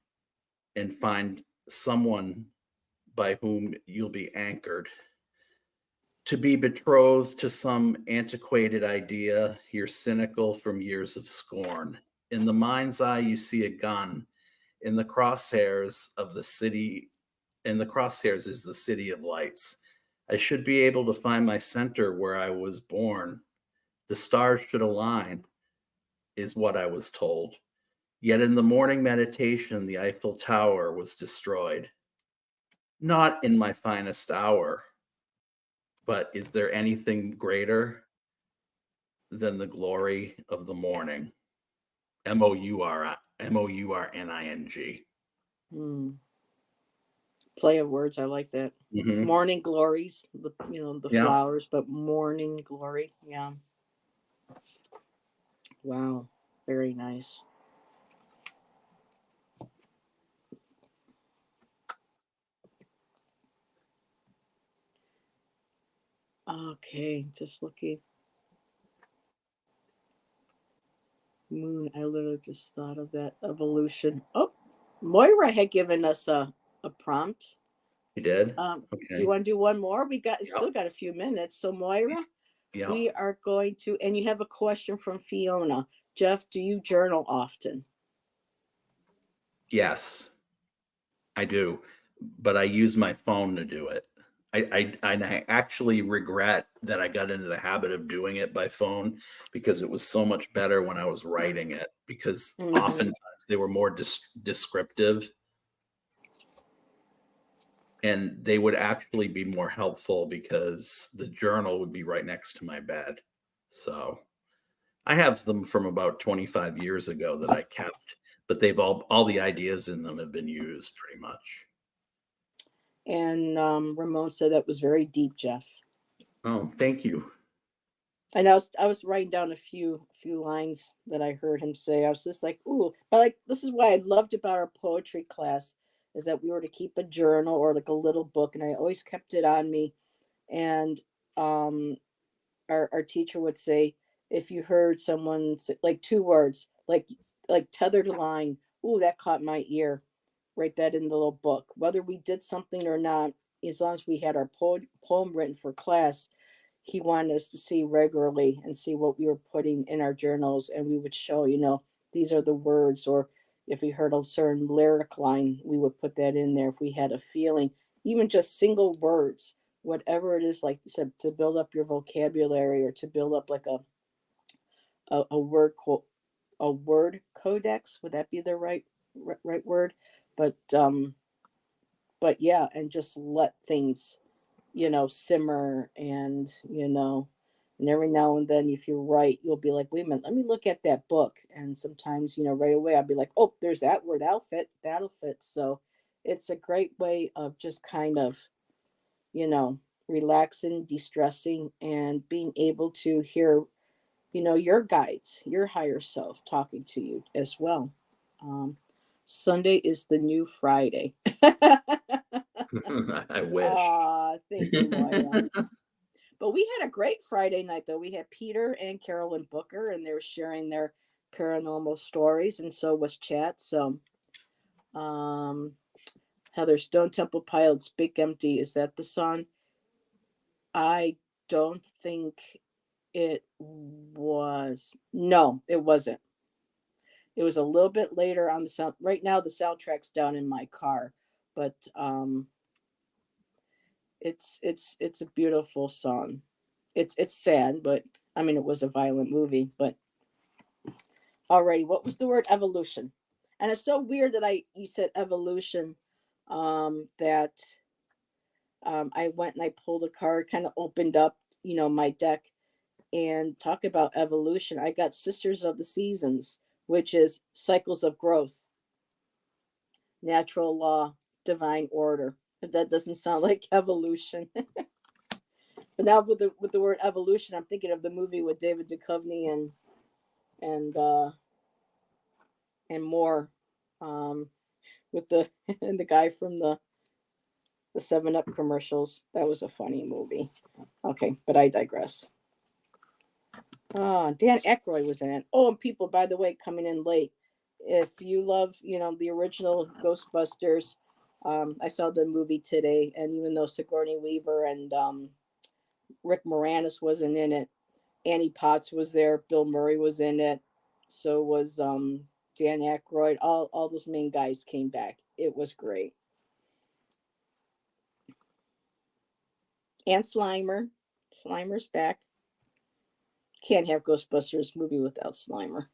and find someone by whom you'll be anchored. To be betrothed to some antiquated idea, you're cynical from years of scorn. In the mind's eye, you see a gun. In the crosshairs of the city, in the crosshairs is the city of lights. I should be able to find my center where I was born. The stars should align, is what I was told. Yet in the morning meditation, the Eiffel Tower was destroyed. Not in my finest hour, but is there anything greater than the glory of the morning? Mourning. Play of words. I like that. Mm-hmm. Morning glories, the Yeah. flowers, but morning glory. Yeah. Wow. Very nice. Okay, just looking. Moon, I literally just thought of that evolution. Oh, Moira had given us a prompt. You did? Do Okay. you want to do one more? We Yep. still got a few minutes. So Moira, Yeah. we are going to, and you have a question from Fiona. Jeff, do you journal often? Yes, I do, but I use my phone to do it. I actually regret that I got into the habit of doing it by phone because it was so much better when I was writing it, because oftentimes they were more descriptive and they would actually be more helpful because the journal would be right next to my bed. So I have them from about 25 years ago that I kept, but they've all the ideas in them have been used pretty much. And Ramon said that was very deep, Jeff. Oh, thank you. And I was writing down a few lines that I heard him say. I was just like, ooh, but like this is what I loved about our poetry class is that we were to keep a journal or like a little book, and I always kept it on me. And um, our teacher would say, if you heard someone say, like two words, like tethered line, ooh, that caught my ear. Write that in the little book. Whether we did something or not, as long as we had our poem written for class, he wanted us to see regularly and see what we were putting in our journals, and we would show, these are the words, or if we heard a certain lyric line, we would put that in there if we had a feeling, even just single words, whatever it is, like you said, to build up your vocabulary or to build up like a a word codex. Would that be the right word? But yeah, and just let things simmer, and every now and then, if you're right, you'll be like, wait a minute, let me look at that book. And sometimes, right away, I'll be like, oh, there's that word, that'll fit. So it's a great way of just kind of, you know, relaxing, de-stressing, and being able to hear, your guides, your higher self talking to you as well. Um, Sunday is the new Friday. I wish. Ah, thank you, Moira. But we had a great Friday night, though. We had Peter and Carolyn Booker, and they were sharing their paranormal stories, and so was Chat. So, um, Heather, Stone Temple Pilots, Big Empty. Is that the song? I don't think it was. No, it wasn't. It was a little bit later on the sound. Right now, the soundtrack's down in my car, but it's a beautiful song. It's sad, but I mean, it was a violent movie. But alrighty, what was the word evolution? And it's so weird that you said evolution. That I went and I pulled a card, kind of opened up, my deck, and talk about evolution. I got Sisters of the Seasons, which is cycles of growth, natural law, divine order. If that doesn't sound like evolution. But now with the word evolution, I'm thinking of the movie with David Duchovny and and more, um, with the and the guy from the Seven Up commercials. That was a funny movie. Okay, but I digress. Dan Aykroyd was in it. Oh, and people, by the way, coming in late. If you love, the original Ghostbusters, I saw the movie today, and even though Sigourney Weaver and Rick Moranis wasn't in it, Annie Potts was there, Bill Murray was in it, so was Dan Aykroyd. All those main guys came back. It was great. And Slimer's back. Can't have Ghostbusters movie without Slimer.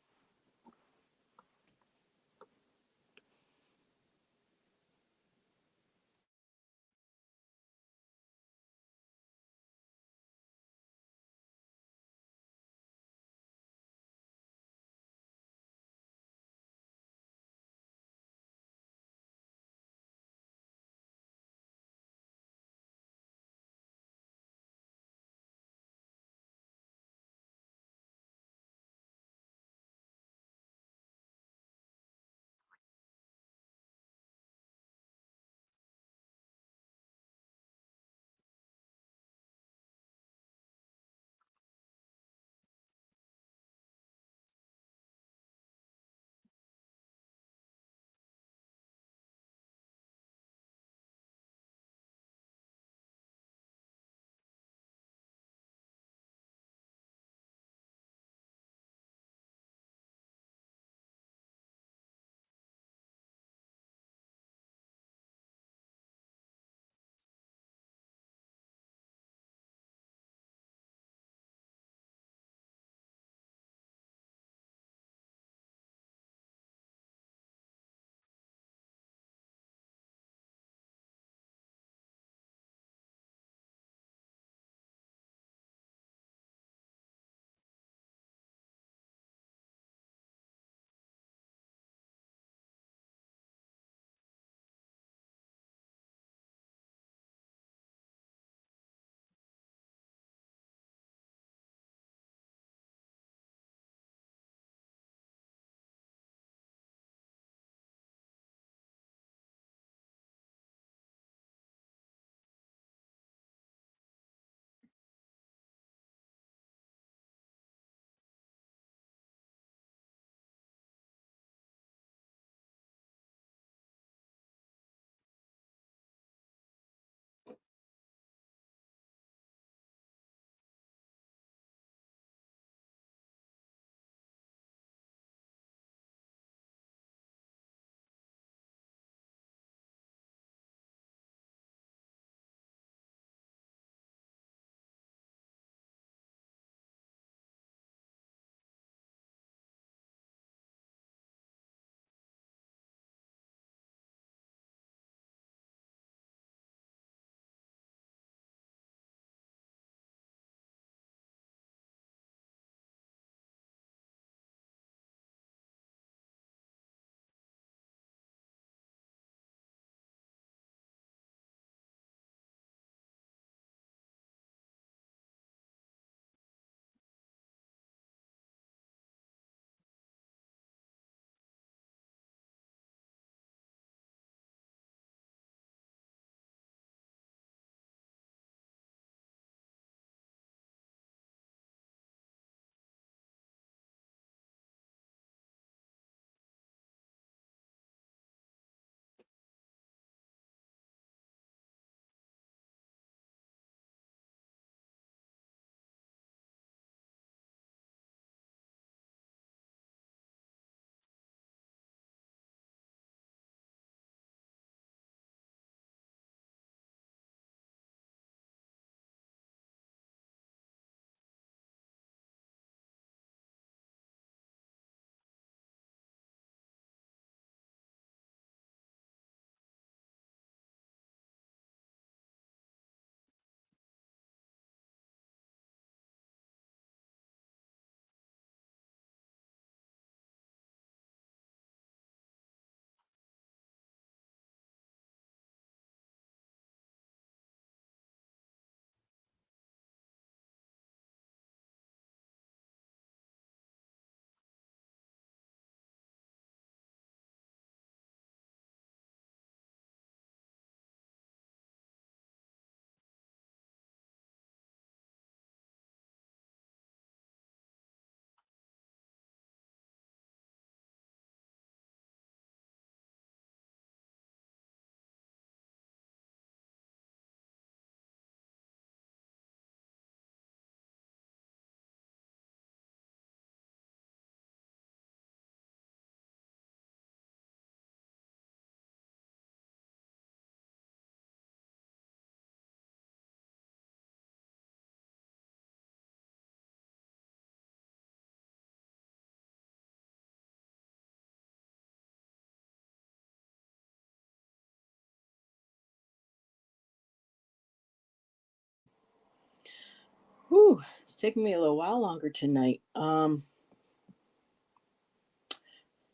Whew, it's taking me a little while longer tonight.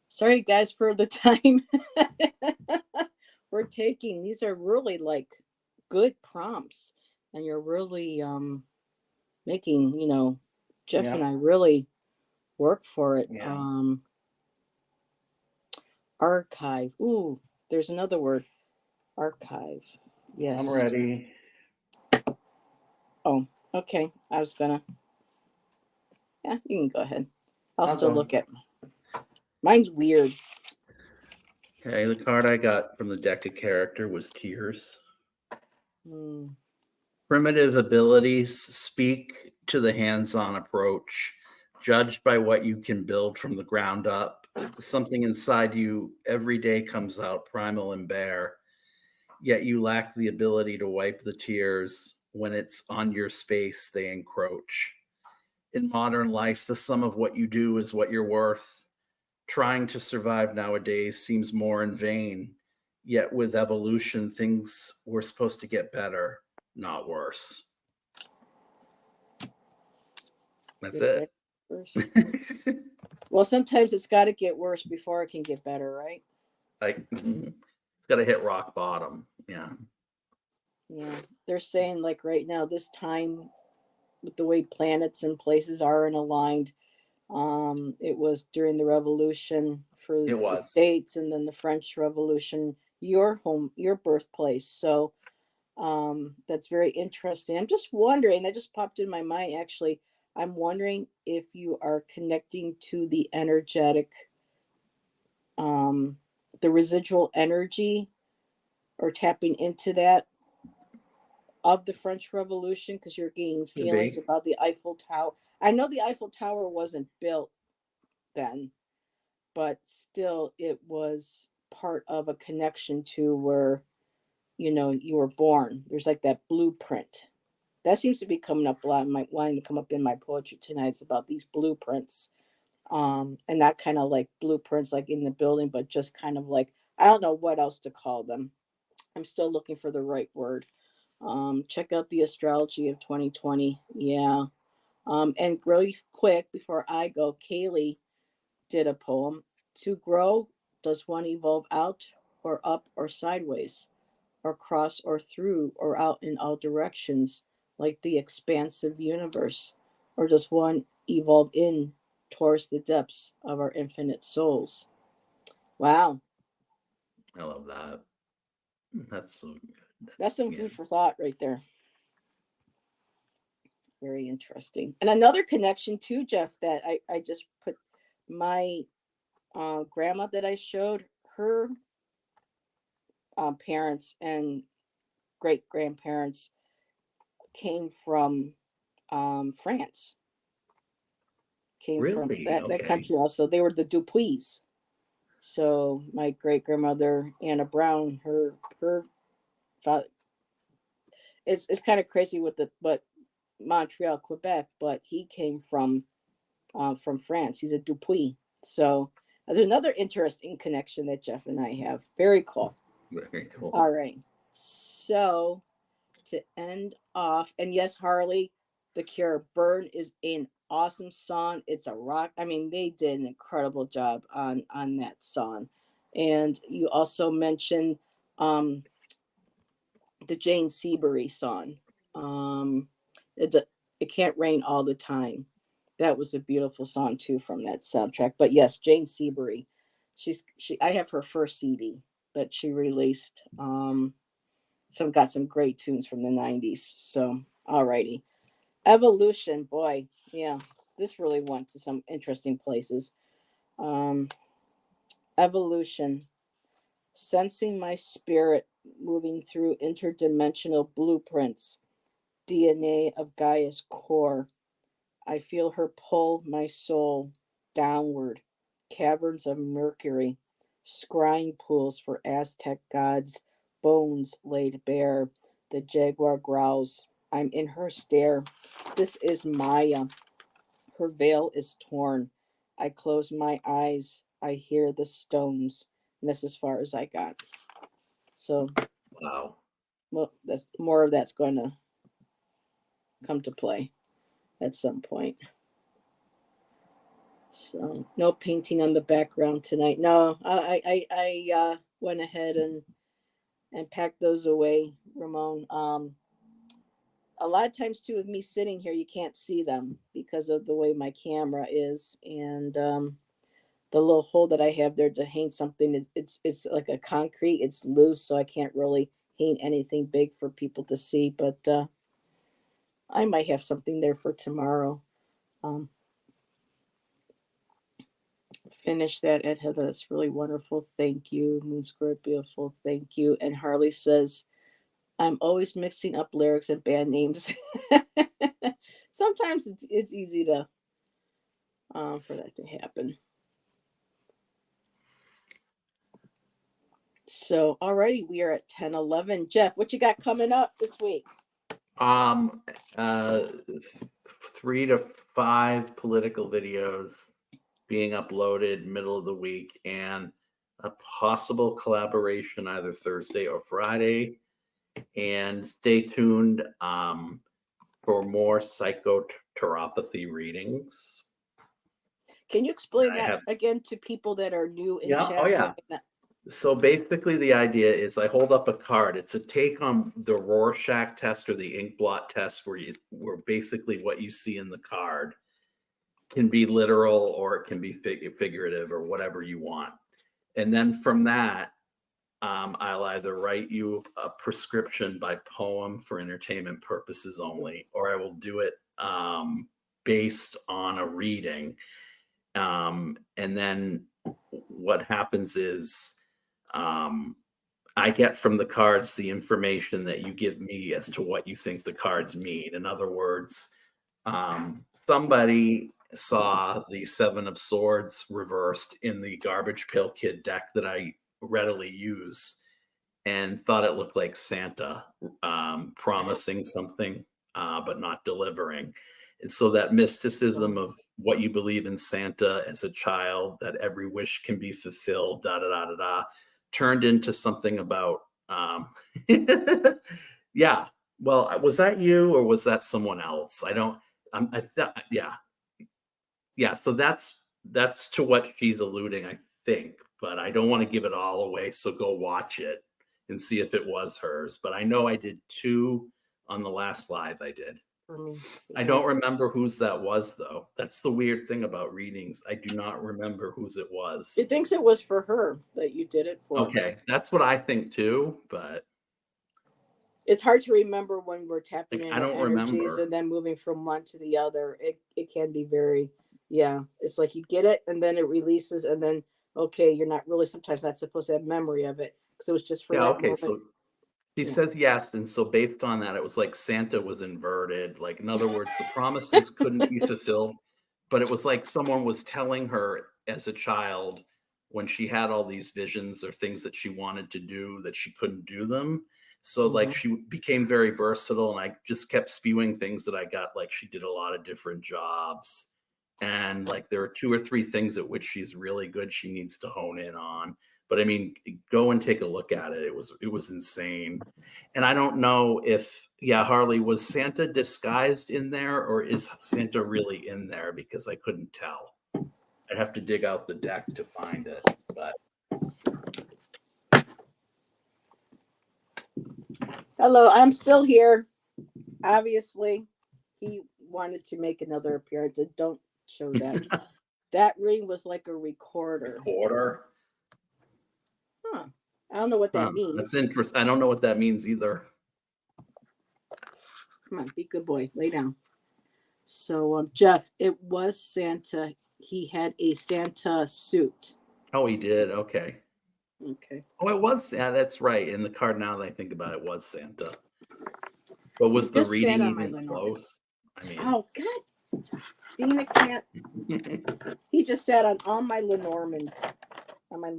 Sorry guys for the time we're taking. These are really like good prompts, and you're really making, Jeff Yeah. and I really work for it. Yeah. Archive. Ooh, there's another word. Archive. Yes. I'm ready. Oh, okay. I was gonna. Yeah, you can go ahead. I'll I'll still go. look at. Mine's weird. Okay, the card I got from the deck of character was Tears. Hmm. Primitive abilities speak to the hands-on approach, judged by what you can build from the ground up. Something inside you every day comes out primal and bare, yet you lack the ability to wipe the tears. When it's on your space, they encroach. In modern life, the sum of what you do is what you're worth. Trying to survive nowadays seems more in vain, yet with evolution, things were supposed to get better, not worse. That's Get it. Worse. Well, sometimes it's got to get worse before it can get better, right? Like, it's got to hit rock bottom. Yeah. Yeah. They're saying like right now, this time with the way planets and places are and aligned, it was during the revolution for It the was. States, and then the French Revolution, your birthplace. So that's very interesting. I'm just wondering, that just popped in my mind actually. I'm wondering if you are connecting to the energetic, um, the residual energy, or tapping into that of the French Revolution, because you're getting Could feelings be. about the Eiffel Tower. I know the Eiffel Tower wasn't built then, but still it was part of a connection to where, you were born. There's like that blueprint. That seems to be coming up a lot. Wanting to come up in my poetry tonight. It's about these blueprints. And not kind of like blueprints like in the building, but just kind of like, I don't know what else to call them. I'm still looking for the right word. Check out the astrology of 2020. Yeah. And really quick before I go, Kaylee did a poem. To grow, does one evolve out or up or sideways, or cross or through or out in all directions, like the expansive universe? Or does one evolve in towards the depths of our infinite souls? Wow, I love that. That's so good. that's some Yeah. food for thought right there. Very interesting. And another connection too, Jeff, that I just put my grandma that I showed, her parents and great grandparents came from France. Came from Really? that Okay. country also. They were the Dupuis. So my great grandmother Anna Brown, her father. It's kind of crazy with the but Montreal, Quebec, but he came from France. He's a Dupuis. So there's another interesting connection that Jeff and I have. Very cool. Very cool. All right. So to end off, and yes, Harley, The Cure, Burn is an awesome song. It's a rock. I mean, they did an incredible job on that song. And you also mentioned the Jane Seabury song. Um, it, it Can't Rain All the Time. That was a beautiful song too from that soundtrack. But yes, Jane Seabury. I have her first CD that she released. Got some great tunes from the 90s. So alrighty. Evolution, boy, yeah. This really went to some interesting places. Um, Evolution. Sensing my spirit moving through interdimensional blueprints, DNA of Gaia's core. I feel her pull my soul downward. Caverns of Mercury, scrying pools for Aztec gods, bones laid bare. The jaguar growls. I'm in her stare. This is Maya. Her veil is torn. I close my eyes. I hear the stones. And that's as far as I got. So, Wow. well, that's more of that's going to come to play. at some point. So no painting on the background tonight. No, I went ahead and packed those away, Ramon. A lot of times too, with me sitting here, you can't see them because of the way my camera is, and the little hole that I have there to hang something, it's like a concrete, it's loose, so I can't really hang anything big for people to see. But I might have something there for tomorrow. Finish that, Ed Heather. That's really wonderful. Thank you. Moon Square, beautiful. Thank you. And Harley says, I'm always mixing up lyrics and band names. Sometimes it's easy to for that to happen. So alrighty, we are at 10:11. Jeff, what you got coming up this week? 3 to 5 political videos being uploaded middle of the week, and a possible collaboration either Thursday or Friday. And stay tuned for more psychoteuropathy readings. Can you explain that again to people that are new in chat? Oh yeah. So basically the idea is I hold up a card. It's a take on the Rorschach test or the ink blot test, where basically what you see in the card can be literal or it can be figurative or whatever you want. And then from that, I'll either write you a prescription by poem for entertainment purposes only, or I will do it based on a reading. And then what happens is I get from the cards the information that you give me as to what you think the cards mean. In other words, somebody saw the 7 of Swords reversed in the Garbage Pail Kid deck that I readily use and thought it looked like Santa promising something but not delivering. And so that mysticism of what you believe in Santa as a child, that every wish can be fulfilled, turned into something about yeah. Well, was that you or was that someone else? I don't. I thought, yeah. So that's to what she's alluding, I think. But I don't want to give it all away. So go watch it and see if it was hers. But I know I did 2 on the last live I did. I don't remember whose that was, though. That's the weird thing about readings. I do not remember whose it was. It thinks it was for her that you did it for. Okay, that's what I think too, but it's hard to remember when we're tapping into energies remember. And then moving from one to the other. It can be very, it's like you get it and then it releases and then, okay, you're not really sometimes not supposed to have memory of it because it was just for that okay, moment. so she says yes, and so based on that, it was like Santa was inverted. Like, in other words, the promises couldn't be fulfilled, but it was like someone was telling her as a child when she had all these visions or things that she wanted to do that she couldn't do them. So like she became very versatile, and I just kept spewing things that I got. Like she did a lot of different jobs, and like there are 2 or 3 things at which she's really good. She needs to hone in on. But I mean, go and take a look at it. It was insane. And I don't know if, Harley, was Santa disguised in there or is Santa really in there? Because I couldn't tell. I'd have to dig out the deck to find it. But hello, I'm still here. Obviously, he wanted to make another appearance. And don't show that. That ring was like a recorder. Huh. I don't know what that means. That's interesting. I don't know what that means either. Come on, be a good boy. Lay down. So, Jeff, it was Santa. He had a Santa suit. Oh, he did. Okay. Oh, it was. Yeah, that's right. In the card, now that I think about it, was Santa. But was the reading even close? I mean, oh God, Dina can't. He just sat on all my Lenormands. On my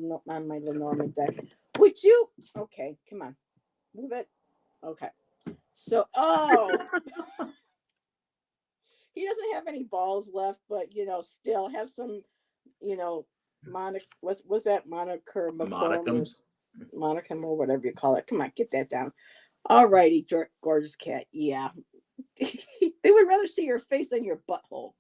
Lenormand deck. Would you? Okay, come on. Move it. Okay. So, he doesn't have any balls left, but, still have some, was that monicum or whatever you call it. Come on, get that down. All righty, gorgeous cat. Yeah. They would rather see your face than your butthole.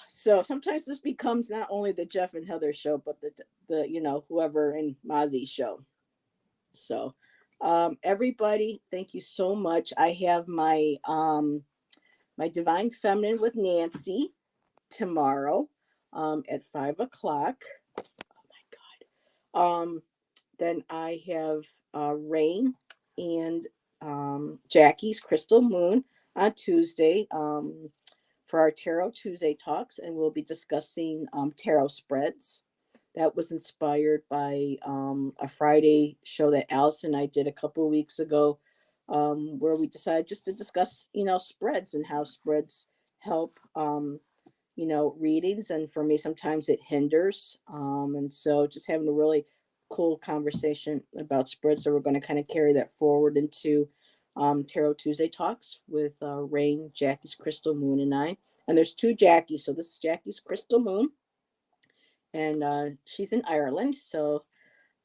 So sometimes this becomes not only the Jeff and Heather show, but the whoever in Mozzie's show. So everybody, thank you so much. I have my my Divine Feminine with Nancy tomorrow at 5 o'clock. Oh my God. Then I have Rain and Jackie's Crystal Moon on Tuesday for our Tarot Tuesday talks, and we'll be discussing tarot spreads. That was inspired by a Friday show that Allison and I did a couple of weeks ago, where we decided just to discuss, spreads and how spreads help, readings. And for me, sometimes it hinders. And so just having a really cool conversation about spreads. So we're going to kind of carry that forward into Tarot Tuesday talks with Rain, Jackie's Crystal Moon, and I. And there's two Jackies. So this is Jackie's Crystal Moon, and she's in Ireland. So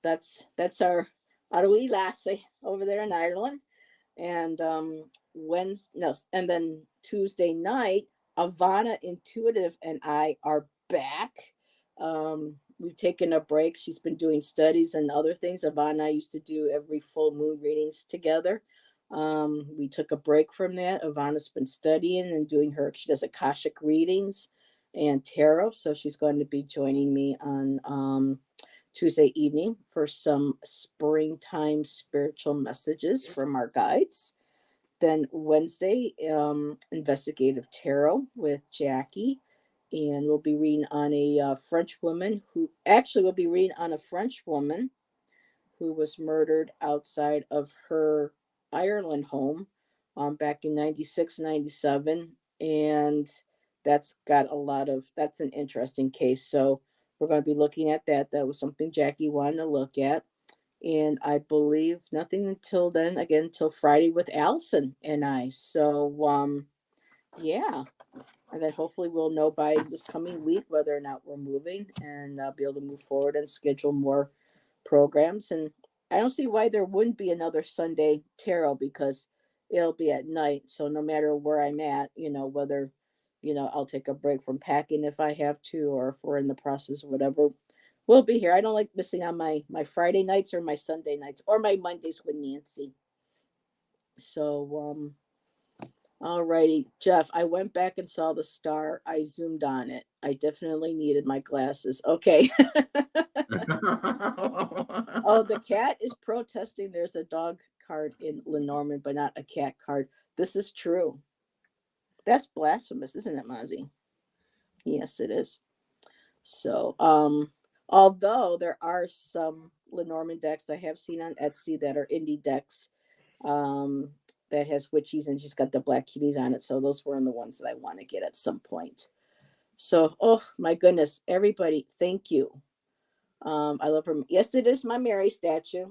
that's our wee lassie over there in Ireland. And and then Tuesday night, Ivana Intuitive and I are back. We've taken a break. She's been doing studies and other things. Ivana and I used to do every full moon readings together. We took a break from that. Ivana's been studying and doing she does Akashic readings and tarot. So she's going to be joining me on Tuesday evening for some springtime spiritual messages from our guides. Then Wednesday, investigative tarot with Jackie. And we'll be reading on a French woman who was murdered outside of her Ireland home back in 96, 97. And that's an interesting case. So we're going to be looking at that. That was something Jackie wanted to look at. And I believe nothing until then, again, until Friday with Allison and I. So, yeah. And then hopefully we'll know by this coming week whether or not we're moving, and be able to move forward and schedule more programs. And I don't see why there wouldn't be another Sunday tarot, because it'll be at night. So no matter where I'm at, whether, I'll take a break from packing if I have to, or if we're in the process of whatever, we'll be here. I don't like missing on my Friday nights or my Sunday nights or my Mondays with Nancy. So, alrighty, Jeff, I went back and saw the star. I zoomed on it. I definitely needed my glasses. Okay. Oh, the cat is protesting. There's a dog card in Lenormand, but not a cat card. This is true. That's blasphemous, isn't it, Mozzie? Yes, it is. So, although there are some Lenormand decks I have seen on Etsy that are indie decks, that has witchies, and she's got the black kitties on it. So those were the ones that I want to get at some point. So, oh my goodness, everybody, thank you. I love her. Yes, it is my Mary statue.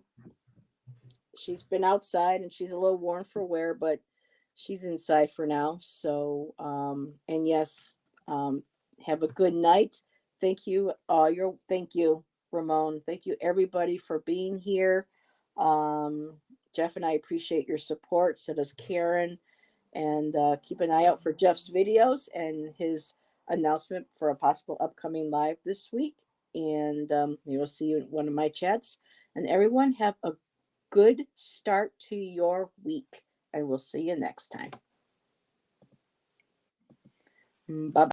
She's been outside and she's a little worn for wear, but she's inside for now. So, and yes, have a good night. Thank you. Thank you, Ramon. Thank you, everybody, for being here. Jeff and I appreciate your support. So does Karen. And keep an eye out for Jeff's videos and his announcement for a possible upcoming live this week. And we'll see you in one of my chats. And everyone, have a good start to your week. And we'll see you next time. Bye-bye.